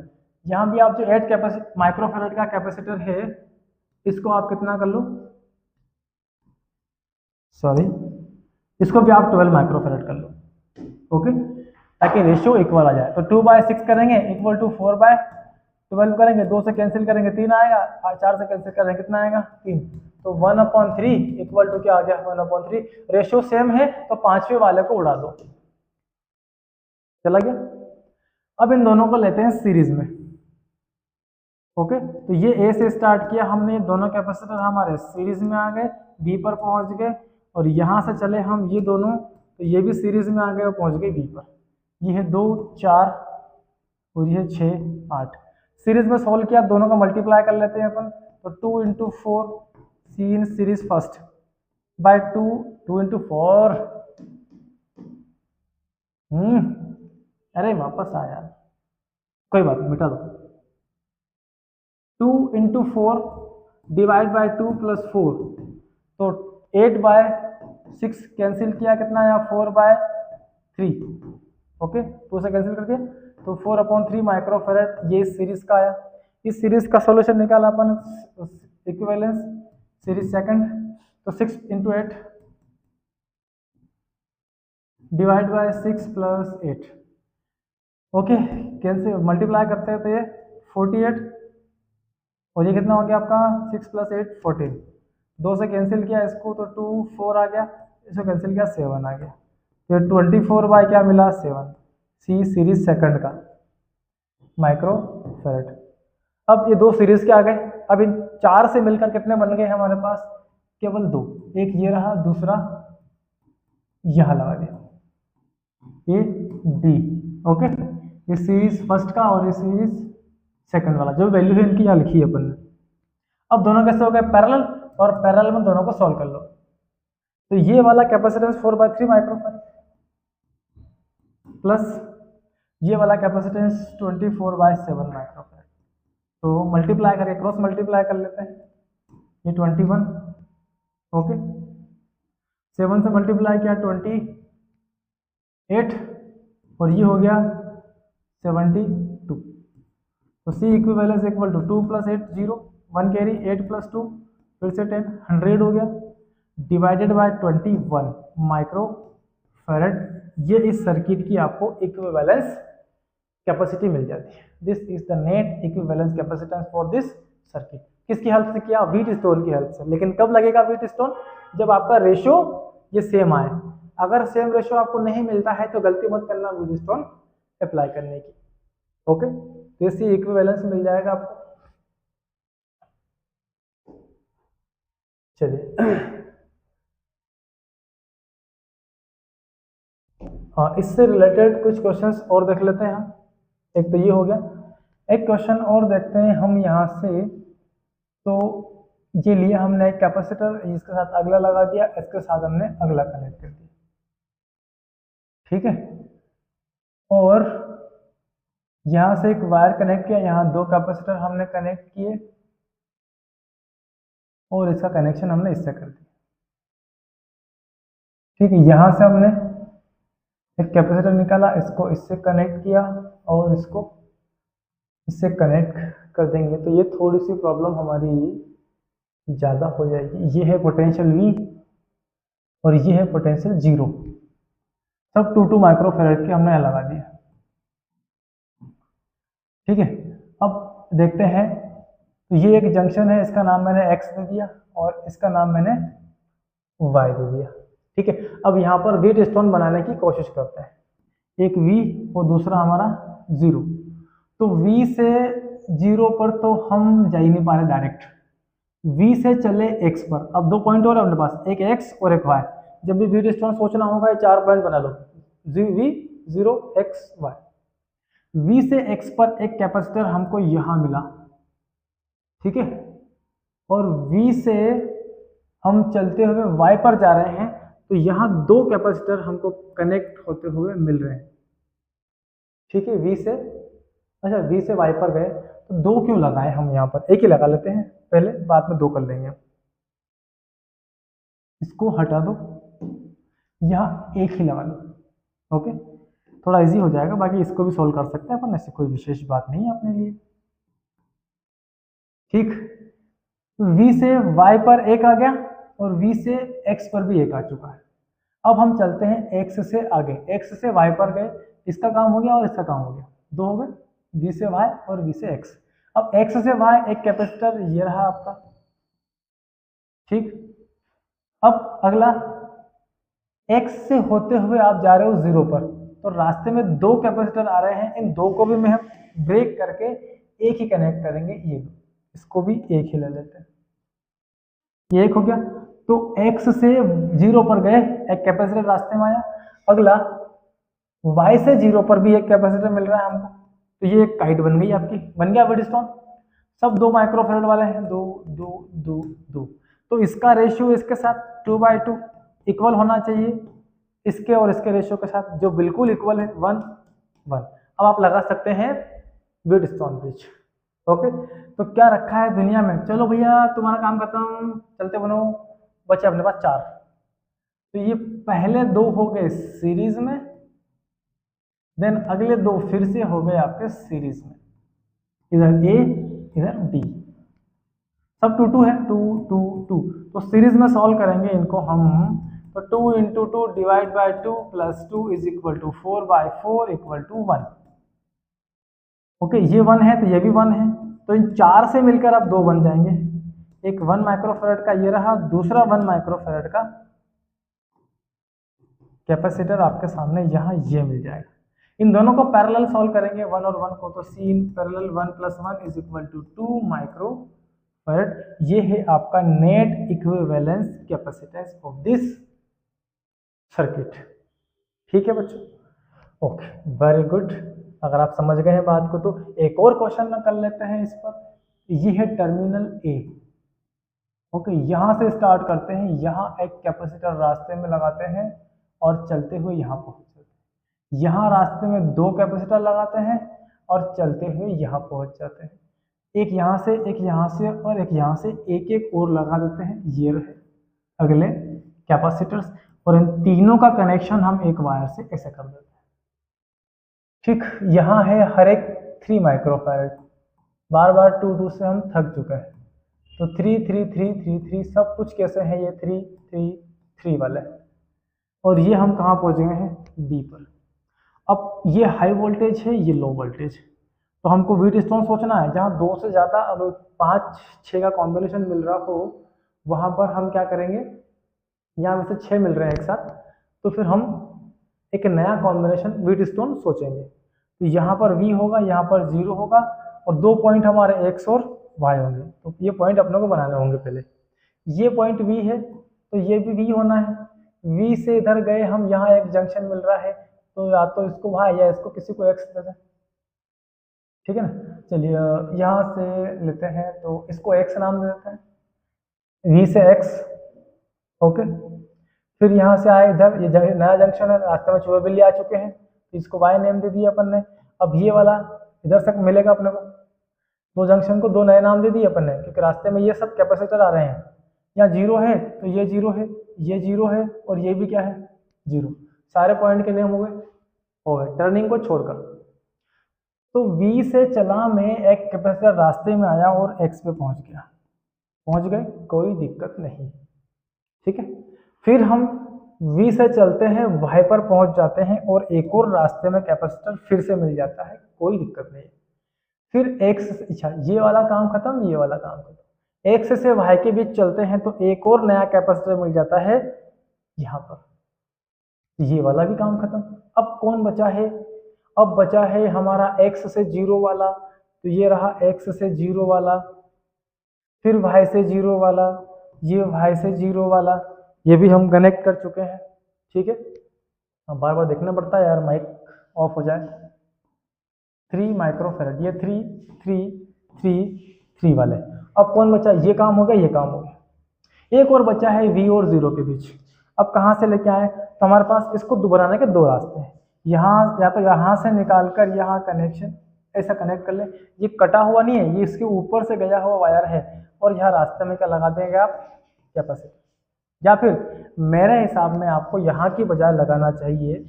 यहाँ भी आप जो 8 माइक्रोफैरड का कैपेसिटर है, इसको आप कितना कर लो, सॉरी, इसको भी आप 12 माइक्रोफैरड कर लो। ओके, ताकि रेशियो इक्वल आ जाए। तो 2/6 करेंगे इक्वल टू 4/12 करेंगे, 2 से कैंसिल करेंगे 3 आएगा, और 4 से कैंसिल करेंगे कितना आएगा 3। तो 1/3 इक्वल टू क्या आ गया, 1/3। रेशियो सेम है तो 5वें वाले को उड़ा दो, चला गया। अब इन दोनों को लेते हैं सीरीज में। ओके, तो ये ए से स्टार्ट किया हमने, दोनों कैपेसिटर हमारे सीरीज में आ गए, बी पर पहुंच गए, और यहाँ से चले हम ये दोनों, तो ये भी सीरीज में आ गए और पहुंच गए बी पर। ये है 2, 4 और ये 6, 8। सीरीज में सोल्व किया, दोनों का मल्टीप्लाई कर लेते हैं अपन। तो 2 × 4 सी इन सीरीज फर्स्ट बाय 2, 2 × 4। अरे वापस आ यार, कोई बात नहीं, मिटा दो। 2 × 4 डिवाइड बाय 2 + 4, तो 8/6 कैंसिल किया, कितना आया 4/3। ओके, 2 से कैंसिल करके, तो 4/3 माइक्रोफैरड ये इस सीरीज का आया। इस सीरीज का सॉल्यूशन निकाला अपन, इक्विवेलेंस सीरीज सेकंड, तो 6 × 8 divide by 6 + 8। Okay, cancel multiply करते हैं तो ये 48, और ये कितना हो गया आपका 6 + 8 14। 2 से कैंसिल किया इसको तो 2, 4 आ गया, इसको कैंसिल किया 7 आ गया। तो 24 क्या मिला 7, सी सीरीज सेकंड का माइक्रोफैरड। अब ये 2 सीरीज के आ गए। अब इन 4 से मिलकर कितने बन गए हमारे पास, केवल 2। एक ये रहा, दूसरा यहाँ लगा दिया, ए बी। ओके, ये सीरीज फर्स्ट का और ये सीरीज सेकंड वाला, जो वैल्यू है इनकी यहाँ लिखी है अपन ने। अब दोनों कैसे हो गए पैरेलल, और पैरेलल में दोनों को सॉल्व कर लो। तो ये वाला कैपेसिटेंस 4/3 माइक्रोफैरड प्लस ये वाला कैपेसिटेंस 24/7 माइक्रोफैरड, तो मल्टीप्लाई करके क्रॉस मल्टीप्लाई कर लेते हैं। ये 21, ओके, 7 से मल्टीप्लाई किया 28, और ये हो गया 72। तो सी इक्विवेलेंस इक्वल टू 2 + 8 0, 1 कैरी, 8 + 2 फिर से 10, 100 हो गया, डिवाइडेड बाय 21 माइक्रोफैरड। ये इस सर्किट की आपको इक्विवेलेंस कैपेसिटी मिल जाती है। This is the net equivalence capacitance for this circuit. किसकी हेल्प से किया, व्हीटस्टोन की हेल्प से। लेकिन कब लगेगा व्हीटस्टोन, जब आपका रेशियो ये सेम आए। अगर सेम रेशियो आपको नहीं मिलता है तो गलती मत करना व्हीटस्टोन अप्लाई करने की। ओके, तो इससे इक्विवेलेंस मिल जाएगा आपको। चलिए हाँ, इससे रिलेटेड कुछ क्वेश्चंस और देख लेते हैं हम। एक तो ये हो गया, एक क्वेश्चन और देखते हैं हम यहाँ से। तो ये लिया हमने एक कैपेसिटर, इसके साथ अगला लगा दिया, इसके साथ हमने अगला कनेक्ट कर दिया, ठीक है। और यहाँ से एक वायर कनेक्ट किया, यहाँ 2 कैपेसिटर हमने कनेक्ट किए, और इसका कनेक्शन हमने इससे कर दिया, ठीक है। यहाँ से हमने एक कैपेसिटर निकाला, इसको इससे कनेक्ट किया और इसको इससे कनेक्ट कर देंगे तो ये थोड़ी सी प्रॉब्लम हमारी ज़्यादा हो जाएगी। ये है पोटेंशियल V और ये है पोटेंशियल 0, सब 2 माइक्रोफेरेड के हमने यहाँ लगा दिया। ठीक है, अब देखते हैं। तो ये एक जंक्शन है, इसका नाम मैंने X दे दिया और इसका नाम मैंने Y दे दिया। ठीक है, अब यहाँ पर वेट स्टोन बनाने की कोशिश करते हैं। एक V और दूसरा हमारा 0। तो V से 0 पर तो हम जा ही नहीं पा रहे डायरेक्ट, V से चले X पर। अब 2 पॉइंट और अपने पास, एक X और एक Y। जब भी वेट स्टोन सोचना होगा ये 4 पॉइंट बना लो, V 0 X Y। V से X पर एक कैपेसिटर हमको यहां मिला, ठीक है, और V से हम चलते हुए Y पर जा रहे हैं तो यहाँ 2 कैपेसिटर हमको कनेक्ट होते हुए मिल रहे हैं। ठीक है, V से, अच्छा V से Y पर गए तो 2 क्यों लगाए हम, यहाँ पर एक ही लगा लेते हैं पहले, बाद में 2 कर लेंगे। इसको हटा दो, यहाँ एक ही लगा लो। ओके, थोड़ा इजी हो जाएगा, बाकी इसको भी सोल्व कर सकते हैं अपन, ऐसी कोई विशेष बात नहीं है अपने लिए। ठीक, V से Y पर एक आ गया और V से X पर भी एक आ चुका है। अब हम चलते हैं X से आगे, X से Y पर गए, इसका काम हो गया और इसका काम हो गया, 2 हो गए, V से Y और V से X। अब X से Y एक कैपेसिटर ये रहा आपका। ठीक, अब अगला X से होते हुए आप जा रहे हो 0 पर, तो रास्ते में 2 कैपेसिटर आ रहे हैं, इन 2 को भी मैं ब्रेक करके एक ही कनेक्ट करेंगे, ये इसको भी एक ही ले लेते हैं, ये एक हो गया। तो X से 0 पर गए, एक कैपेसिटर रास्ते में आया। अगला Y से 0 पर भी एक कैपेसिटर मिल रहा है हमको, तो ये एक काइट बन गई आपकी, बन गया वेट स्टोन। सब 2 माइक्रोफेरेड वाले हैं, 2 2 2 2। तो इसका रेशियो इसके साथ 2/2 इक्वल होना चाहिए, इसके और इसके रेशियो के साथ, जो बिल्कुल इक्वल है 1 1। अब आप लगा सकते हैं वेट स्टोन ब्रिज। ओके, तो क्या रखा है दुनिया में, चलो भैया तुम्हारा काम खत्म, चलते बनो, बचे अपने पास 4। तो ये पहले 2 हो गए सीरीज में, देन अगले 2 फिर से हो गए आपके सीरीज में, इधर A इधर B, सब 2 2 है, 2 2 2। तो सीरीज में सॉल्व करेंगे इनको हम, तो 2 × 2 divide by 2 plus 2 is equal to 4/4 equal to 1। Okay, ये 1 है तो ये भी 1 है, तो इन 4 से मिलकर अब 2 बन जाएंगे। एक 1 माइक्रोफेरेड का ये रहा, दूसरा 1 माइक्रोफेरेड का कैपेसिटर आपके सामने यहाँ ये मिल जाएगा। इन दोनों को पैरेलल सॉल्व करेंगे 1 और 1 को, तो C in parallel 1 + 1 is equal to 2 microfarad. ये है आपका net equivalence capacitance of this circuit. ठीक है बच्चों, ओके, वेरी गुड। अगर आप समझ गए हैं बात को तो एक और क्वेश्चन कर लेते हैं इस पर। ये है टर्मिनल A। ओके, यहाँ से स्टार्ट करते हैं, यहाँ एक कैपेसिटर रास्ते में लगाते हैं और चलते हुए यहाँ पहुँच जाते हैं। यहाँ रास्ते में 2 कैपेसिटर लगाते हैं और चलते हुए यहाँ पहुँच जाते हैं। एक यहाँ से, एक यहाँ से और एक यहाँ से, एक एक और लगा देते हैं, ये रहे अगले कैपेसिटर्स, और इन तीनों का कनेक्शन हम एक वायर से ऐसे कर देते हैं। ठीक, यहाँ है हर एक 3 माइक्रोफेरेड, बार बार 2 2 से हम थक चुके हैं, तो 3 3 3 3 3 सब कुछ कैसे हैं, ये 3 3 3 वाले, और ये हम कहाँ पहुँच गए हैं, B पर। अब ये हाई वोल्टेज है, ये लो वोल्टेज, तो हमको वेट स्टोन सोचना है, जहाँ 2 से ज़्यादा, अब 5 6 का कॉम्बिनेशन मिल रहा हो, वहाँ पर हम क्या करेंगे, यहाँ में से 6 मिल रहे हैं एक साथ, तो फिर हम एक नया कॉम्बिनेशन वेट स्टोन सोचेंगे। तो यहाँ पर V होगा, यहाँ पर 0 होगा, और 2 पॉइंट हमारे X और Y होंगे, तो ये पॉइंट अपने को बनाने होंगे। पहले ये पॉइंट V है, तो ये भी V होना है। V से इधर गए हम, यहाँ एक जंक्शन मिल रहा है, तो या तो इसको Y या इसको किसी को X दे दें, ठीक है ना। चलिए यहाँ से लेते हैं, तो इसको X नाम दे देते हैं, V से X। ओके, फिर यहाँ से आए इधर, ये नया जंक्शन है, रास्ते में चूहे बिल्ली आ चुके हैं, तो इसको Y नेम दे दिया अपन ने। अब ये वाला इधर से मिलेगा अपने को, 2 जंक्शन को 2 नए नाम दे दिए अपन ने, क्योंकि रास्ते में ये सब कैपेसिटर आ रहे हैं। यहाँ 0 है तो ये 0 है, ये 0 है, और ये भी क्या है, 0। सारे पॉइंट के नेम हो गए टर्निंग को छोड़कर। तो V से चला में एक कैपेसिटर रास्ते में आया और X पे पहुंच गया, पहुंच गए, कोई दिक्कत नहीं, ठीक है। फिर हम V से चलते हैं, Y पर पहुंच जाते हैं और एक और रास्ते में कैपेसिटर फिर से मिल जाता है, कोई दिक्कत नहीं। फिर X, अच्छा ये वाला काम खत्म, ये वाला काम खत्म। X से Y के बीच चलते हैं तो एक और नया कैपेसिटर मिल जाता है यहाँ पर, ये वाला भी काम खत्म। अब कौन बचा है? अब बचा है हमारा X से 0 वाला, तो ये रहा X से 0 वाला, फिर Y से 0 वाला, ये Y से 0 वाला, ये भी हम कनेक्ट कर चुके हैं, ठीक है। अब बार बार देखना पड़ता है यार, माइक ऑफ हो जाए। 3 माइक्रोफेरेड, ये 3 3 3 3 वाले। अब कौन बचा? ये काम हो गया, ये काम हो गया। एक और बचा है V और 0 के बीच। अब कहाँ से लेके आए? तो हमारे पास इसको दोहराने के दो रास्ते हैं, यहाँ या तो यहाँ से निकाल कर यहाँ कनेक्शन ऐसा कनेक्ट कर ले, ये कटा हुआ नहीं है, ये इसके ऊपर से गया हुआ वायर है, और यहाँ रास्ते में क्या लगा देंगे आप? कैपेसिटर। या फिर मेरे हिसाब में आपको यहाँ की बजाय लगाना चाहिए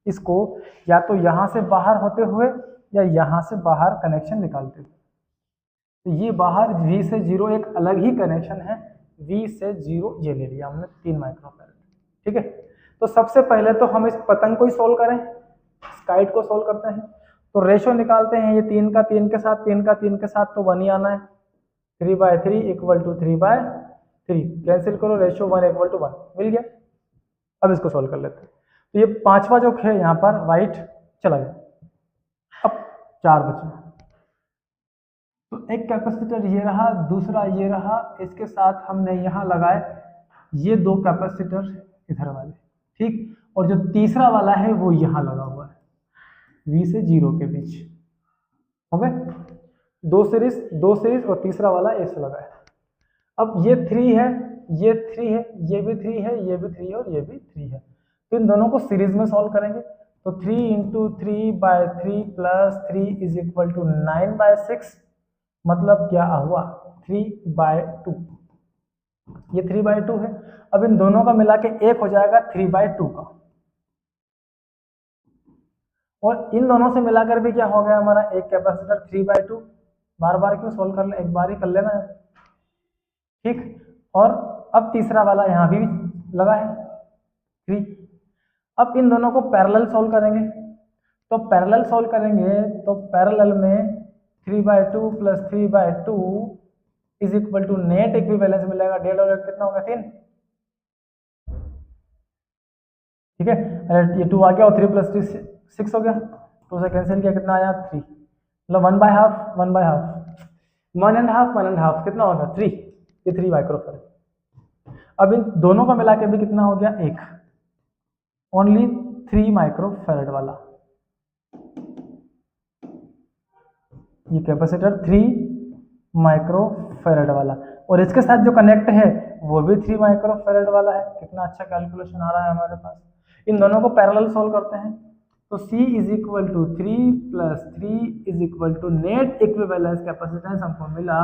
इसको, या तो यहाँ से बाहर होते हुए या यहाँ से बाहर कनेक्शन निकालते हुए। तो ये बाहर V से 0 एक अलग ही कनेक्शन है, V से 0 ये ले लिया हमने 3 माइक्रोफेरेड, ठीक है। तो सबसे पहले तो हम इस पतंग को ही सोल्व करें, स्काइट को सोल्व करते हैं। तो रेशो निकालते हैं, ये 3 का 3 के साथ, 3 का 3 के साथ, तो 1 ही आना है। 3/3 इक्वल टू 3/3, कैंसिल करो, रेशो 1 इक्वल टू 1 मिल गया। अब इसको सोल्व कर लेते हैं। तो ये पांचवा जो है यहाँ पर वाइट चला गया, अब 4 बचे। तो एक कैपेसिटर ये रहा, दूसरा ये रहा, इसके साथ हमने यहाँ लगाए ये 2 कैपेसिटर इधर वाले, ठीक। और जो तीसरा वाला है वो यहाँ लगा हुआ है V से 0 के बीच, हो गए 2 सीरीज और तीसरा वाला ऐसे लगा है। अब ये 3 है, ये 3 है, ये भी 3 है, ये भी 3 है और ये भी 3 है। तो इन दोनों को सीरीज में सॉल्व करेंगे। तो 3 × 3/3 प्लस 3 इज इक्वल टू 9/6, मतलब क्या हुआ? 3/2, ये 3/2 है। अब इन दोनों का मिला के एक हो जाएगा 3/2 का, और इन दोनों से मिलाकर भी क्या हो गया हमारा? एक कैपेसिटर 3/2। बार बार क्यों सोल्व कर ले, एक बार ही कर लेना है, ठीक। और अब तीसरा वाला यहाँ भी लगा है 3। अब इन दोनों को पैरेलल सोल्व करेंगे। तो पैरेलल सोल्व करेंगे तो पैरेलल में 3/2 plus 3/2 is equal to net equivalence मिलेगा, 1.5 और 1 कितना हो गया? 3, ठीक है। अरे ये 2 आ गया और 3 प्लस 3 6 हो गया, तो उसे कैंसिल किया, कितना आया? 3, मतलब 1/2 1/2 1.5 1.5 कितना होगा? 3, ये 3 माइक्रोफेरेड। अब इन दोनों का मिला के भी कितना हो गया? 1, ओनली 3 माइक्रोफेरेड वाला, ये कैपेसिटर 3 माइक्रोफेरेड वाला, और इसके साथ जो कनेक्ट है वो भी 3 माइक्रोफेरेड वाला है। कितना अच्छा कैलकुलेशन आ रहा है हमारे पास। इन दोनों को पैरेलल सोल्व करते हैं। तो C is equal to 3 plus 3 is equal to net equivalence capacitance हमको मिला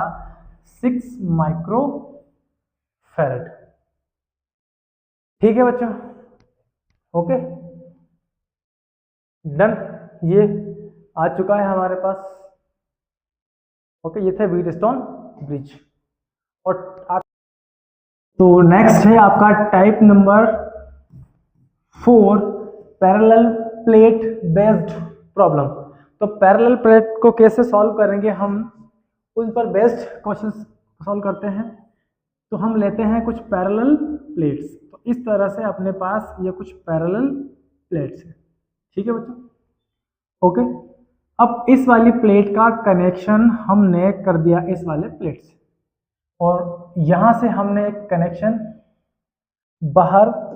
6 माइक्रोफेरेड, ठीक है बच्चों, ओके डन। ये आ चुका है हमारे पास, ओके। ये थे व्हीटस्टोन ब्रिज। और तो नेक्स्ट है आपका type number 4, parallel plate based problem. तो पैरेलल प्लेट को कैसे सॉल्व करेंगे हम, उस पर बेस्ड क्वेश्चन सॉल्व करते हैं। तो हम लेते हैं कुछ पैरेलल प्लेट्स, तो इस तरह से अपने पास ये कुछ पैरेलल प्लेट्स है, ठीक है बच्चों, ओके। अब इस वाली प्लेट का कनेक्शन हमने कर दिया इस वाले प्लेट से, और यहां से हमने एक कनेक्शन बाहर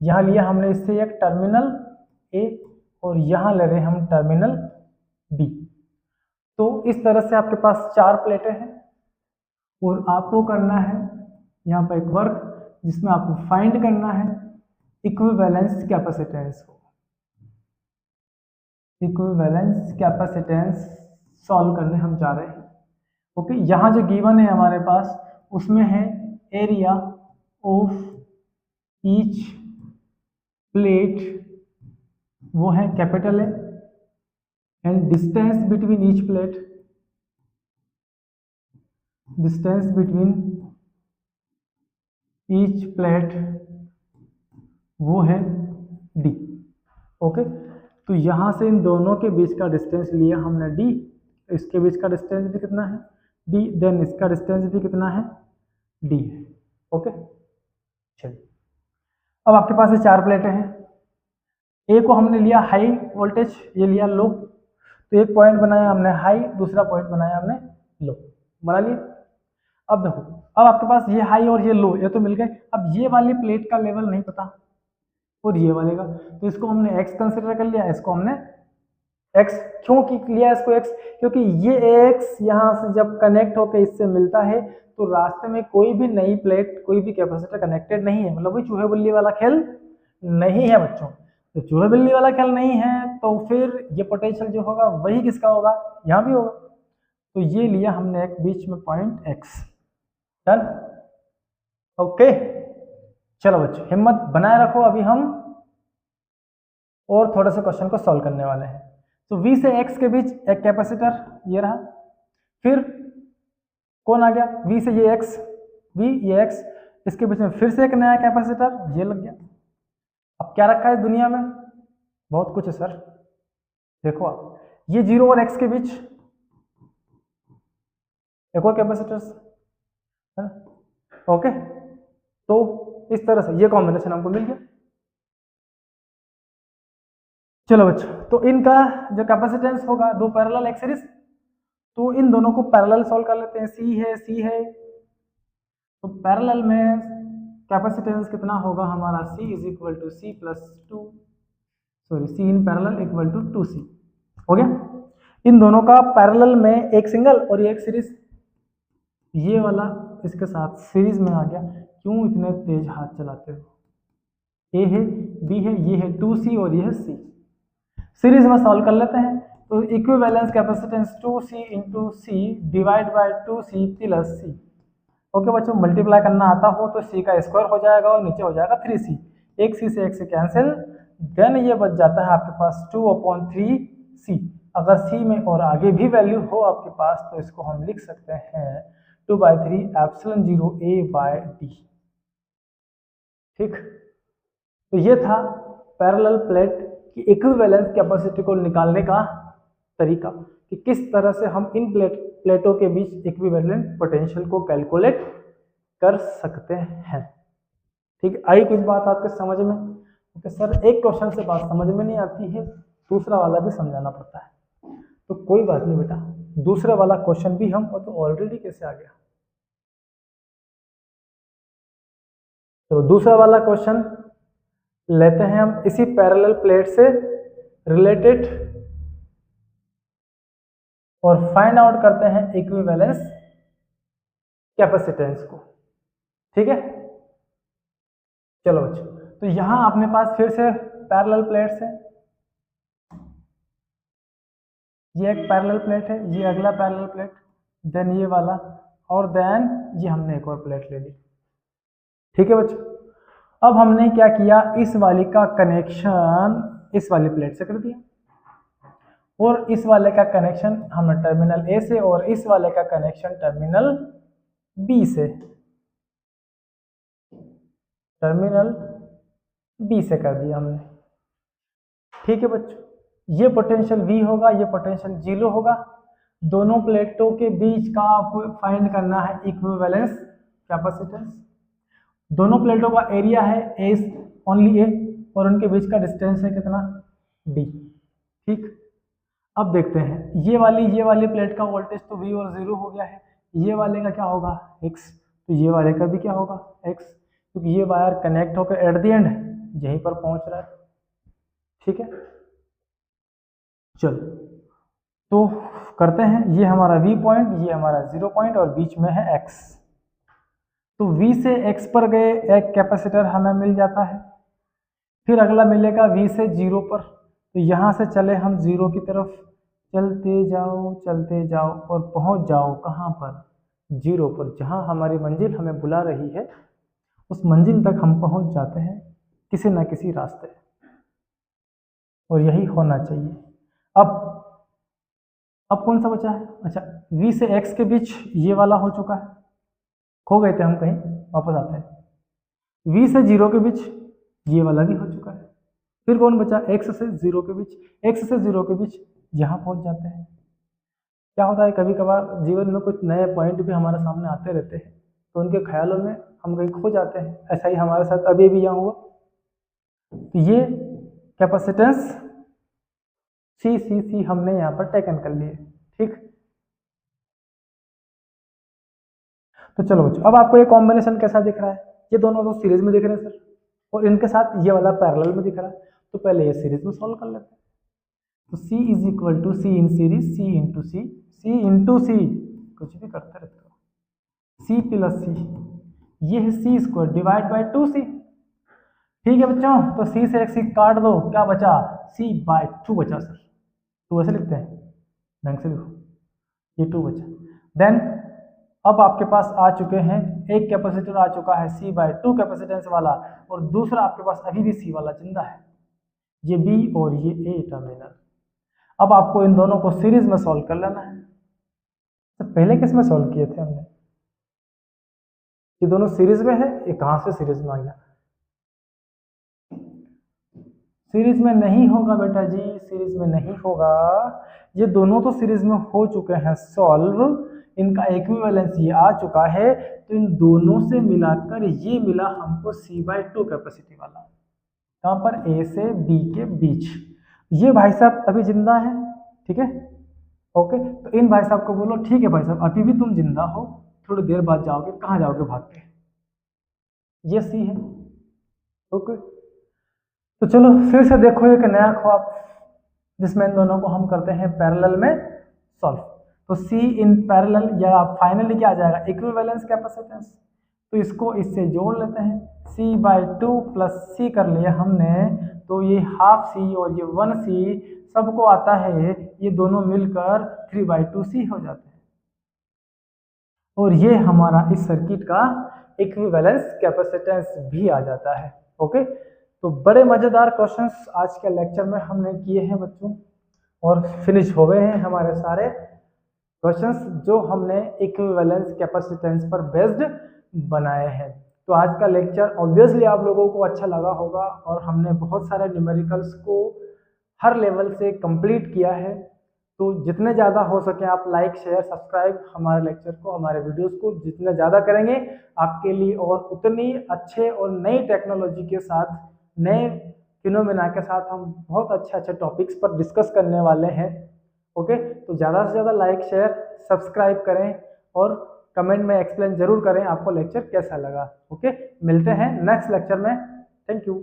यहां लिया हमने, इससे एक टर्मिनल ए, और यहां ले रहे हैं हम टर्मिनल बी। तो इस तरह से आपके पास 4 प्लेटें हैं, और आपको करना है यहाँ पर एक वर्क जिसमें आपको फाइंड करना है इक्विवेलेंस कैपेसिटेंस को। इक्विवेलेंस कैपेसिटेंस सॉल्व करने हम जा रहे हैं, ओके। यहाँ जो गिवन है हमारे पास उसमें है एरिया ऑफ ईच प्लेट, वो है capital A, and distance between each plate, distance between each plate वो है d। ओके, तो यहां से इन दोनों के बीच का डिस्टेंस लिया हमने d, इसके बीच का डिस्टेंस भी कितना है d, देन इसका डिस्टेंस भी कितना है d है। ओके, चलिए अब आपके पास ये 4 प्लेटें हैं, ए को हमने लिया हाई वोल्टेज, ये लिया लो, तो एक पॉइंट बनाया हमने हाई, दूसरा पॉइंट बनाया हमने लो, बना लिया। अब देखो, अब आपके पास ये हाई और ये लो, ये तो मिल गए। अब ये वाली प्लेट का लेवल नहीं पता और ये वाले का, तो इसको हमने x कंसिडर कर लिया, इसको हमने x क्यों लिया इसको x, क्योंकि ये x यहाँ से जब कनेक्ट होकर इससे मिलता है तो रास्ते में कोई भी नई प्लेट, कोई भी कैपेसिटर कनेक्टेड नहीं है, मतलब वही चूहे बिल्ली वाला खेल नहीं है बच्चों। तो चूहे बिल्ली वाला खेल नहीं है तो फिर ये पोटेंशियल जो होगा वही किसका होगा, यहाँ भी होगा। तो ये लिया हमने एक बीच में पॉइंट x। Done, okay. चलो बच्चों हिम्मत बनाए रखो, अभी हम और थोड़े से क्वेश्चन को सॉल्व करने वाले हैं। तो v से x के बीच एक कैपेसिटर ये रहा, फिर कौन आ गया, v से ये x, v ये x, इसके बीच में फिर से एक नया कैपेसिटर ये लग गया। अब क्या रखा है दुनिया में, बहुत कुछ है सर। देखो आप, ये 0 और x के बीच एक और कैपेसिटर है, ओके। तो इस तरह से ये कॉम्बिनेशन हमको मिल गया। चलो बच्चों, तो इनका जो कैपेसिटेंस होगा, दो पैरेलल एक सीरीज, तो इन दोनों को पैरेलल सॉल्व कर लेते हैं। C है, तो पैरेलल में कैपेसिटेंस कितना होगा हमारा, C is equal to C plus 2, sorry C in parallel equal to 2C। हो गया, इन दोनों का पैरेलल में एक सिंगल और ये एक सीरीज, ये वाला इसके साथ सीरीज में आ गया। क्यों इतने तेज हाथ चलाते हो, A है, B है, ये है 2C और ये है C। सीरीज में सॉल्व कर लेते हैं, तो equivalence capacitance 2C into C divide by 2C plus C। Okay बच्चों, मल्टीप्लाई करना आता हो तो C का स्क्वायर हो जाएगा और नीचे हो जाएगा 3C, एक C से एक से कैंसिल, देन ये बच जाता है आपके पास 2/3C। अगर C में और आगे भी वैल्यू हो आपके पास तो इसको हम लिख सकते हैं 2/3 एप्सिलॉन 0 A/D। ठीक, तो ये था पैरेलल प्लेट की इक्विवेलेंस कैपेसिटी को निकालने का तरीका, कि किस तरह से हम इन प्लेटों के बीच इक्विवेलेंट पोटेंशियल को कैलकुलेट कर सकते हैं। ठीक, आई कुछ बात आपके समझ में? ओके सर, एक क्वेश्चन से बात समझ में नहीं आती है, दूसरा वाला भी समझाना पड़ता है, तो कोई बात नहीं बेटा, दूसरा वाला क्वेश्चन भी हम तो ऑलरेडी कैसे आ गया। तो दूसरा वाला क्वेश्चन लेते हैं हम इसी पैरेलल प्लेट से रिलेटेड और फाइंड आउट करते हैं इक्विवेलेंस कैपेसिटेंस को। ठीक है, चलो बच्चों, तो यहां अपने पास फिर से पैरेलल प्लेट्स है, ये एक पैरेलल प्लेट है, ये अगला पैरेलल प्लेट, देन ये वाला, और देन ये हमने एक और प्लेट ले ली। ठीक है बच्चों, अब हमने क्या किया, इस वाली का कनेक्शन इस वाली प्लेट से कर दिया और इस वाले का कनेक्शन हमने टर्मिनल ए से और इस वाले का कनेक्शन टर्मिनल बी से, टर्मिनल बी से कर दिया हमने। ठीक है बच्चों, ये पोटेंशियल V होगा, ये पोटेंशियल 0 होगा। दोनों प्लेटों के बीच का आपको फाइंड करना है इक्विवेलेंस कैपेसिटेंस। दोनों प्लेटों का एरिया है A, ओनली A, और उनके बीच का डिस्टेंस है कितना, D। ठीक, अब देखते हैं ये वाली प्लेट का वोल्टेज तो V और 0 हो गया है, ये वाले का क्या होगा X, तो ये वाले का भी क्या होगा X, क्योंकि ये वायर कनेक्ट होकर एट द एंड यहीं पर पहुंच रहा है। ठीक है, चलो तो करते हैं, ये हमारा V पॉइंट, ये हमारा 0 पॉइंट और बीच में है X। तो V से X पर गए एक कैपेसिटर हमें मिल जाता है, फिर अगला मिलेगा V से 0 पर, तो यहाँ से चले हम 0 की तरफ, चलते जाओ और पहुँच जाओ कहाँ पर, 0 पर, जहाँ हमारी मंजिल हमें बुला रही है उस मंजिल तक हम पहुँच जाते हैं किसी न किसी रास्ते, और यही होना चाहिए। अब अब कौन सा बचा है? अच्छा, v से x के बीच ये वाला हो चुका है, खो गए थे हम कहीं, वापस आते हैं। v से 0 के बीच ये वाला भी हो चुका है। फिर कौन बचा? x से 0 के बीच, x से 0 के बीच यहाँ पहुंच जाते हैं। क्या होता है, कभी कभार जीवन में कुछ नए पॉइंट भी हमारे सामने आते रहते हैं, तो उनके ख्यालों में हम कहीं खो जाते हैं। ऐसा ही हमारे साथ अभी भी यहाँ हुआ। तो ये कैपेसिटेंस सी हमने यहाँ पर टेकन कर लिए। ठीक, तो चलो बच्चों, अब आपको ये कॉम्बिनेशन कैसा दिख रहा है? ये दोनों तो सीरीज में दिख रहे हैं सर, और इनके साथ ये वाला पैरेलल में दिख रहा है। तो पहले ये सीरीज में सॉल्व कर लेते हैं। तो C is equal to C in series, C into C, C into C, कुछ भी करते रहते हो, C प्लस सी, ये है C square divide by 2C। ठीक है बच्चों, तो C से एक C काट दो, क्या बचा? C बाई 2 बचा सर। तो ऐसे लिखते हैं, ढंग से लिखो, ये 2 बचा। देन अब आपके पास आ चुके हैं, एक कैपेसिटर आ चुका है C बाई 2 कैपेसिटेंस वाला, और दूसरा आपके पास अभी भी C वाला जिंदा है, ये B और ये A टर्मिनल। अब आपको इन दोनों को सीरीज में सॉल्व कर लेना है। तो पहले किस में सॉल्व किए थे हमने? ये दोनों सीरीज में है, ये कहां से सीरीज में आ गया? सीरीज में नहीं होगा बेटा जी, सीरीज में नहीं होगा। ये दोनों तो सीरीज में हो चुके हैं सॉल्व, इनका इक्विवेलेंस ये आ चुका है, तो इन दोनों से मिलाकर ये मिला हमको C बाई 2 कैपेसिटी वाला, कहां पर? A से B के बीच। ये भाई साहब अभी जिंदा है, ठीक है, ओके। तो इन भाई साहब को बोलो, ठीक है भाई साहब अभी भी तुम जिंदा हो, थोड़ी देर बाद जाओगे, कहाँ जाओगे? भाग के। ये C है, ओके। तो चलो फिर से देखो एक नया ख्वाब, जिसमें इन दोनों को हम करते हैं पैरेलल में सॉल्व। तो C इन पैरेलल, या फाइनली क्या आ जाएगा? Equivalence capacitance. तो इसको इससे जोड़ लेते हैं, C बाई 2 प्लस C कर लिया हमने, तो ये हाफ C और ये 1C सबको आता है, ये दोनों मिलकर 3 बाई 2C हो जाते हैं। और ये हमारा इस सर्किट का इक्विवेलेंस कैपेसिटेंस भी आ जाता है, ओके। तो बड़े मजेदार क्वेश्चंस आज के लेक्चर में हमने किए हैं बच्चों, और फिनिश हो गए हैं हमारे सारे क्वेश्चंस जो हमने इक्विवेलेंस कैपेसिटेंस पर बेस्ड बनाए हैं। तो आज का लेक्चर ऑब्वियसली आप लोगों को अच्छा लगा होगा, और हमने बहुत सारे न्यूमेरिकल्स को हर लेवल से कंप्लीट किया है। तो जितने ज़्यादा हो सके आप लाइक शेयर सब्सक्राइब हमारे लेक्चर को, हमारे वीडियोस को जितने ज़्यादा करेंगे आपके लिए, और उतनी अच्छे और नई टेक्नोलॉजी के साथ, नए फिनोमेना के साथ हम बहुत अच्छे अच्छे टॉपिक्स पर डिस्कस करने वाले हैं, ओके। तो ज़्यादा से ज़्यादा लाइक शेयर सब्सक्राइब करें, और कमेंट में एक्सप्लेन जरूर करें आपको लेक्चर कैसा लगा, ओके। मिलते हैं नेक्स्ट लेक्चर में, थैंक यू।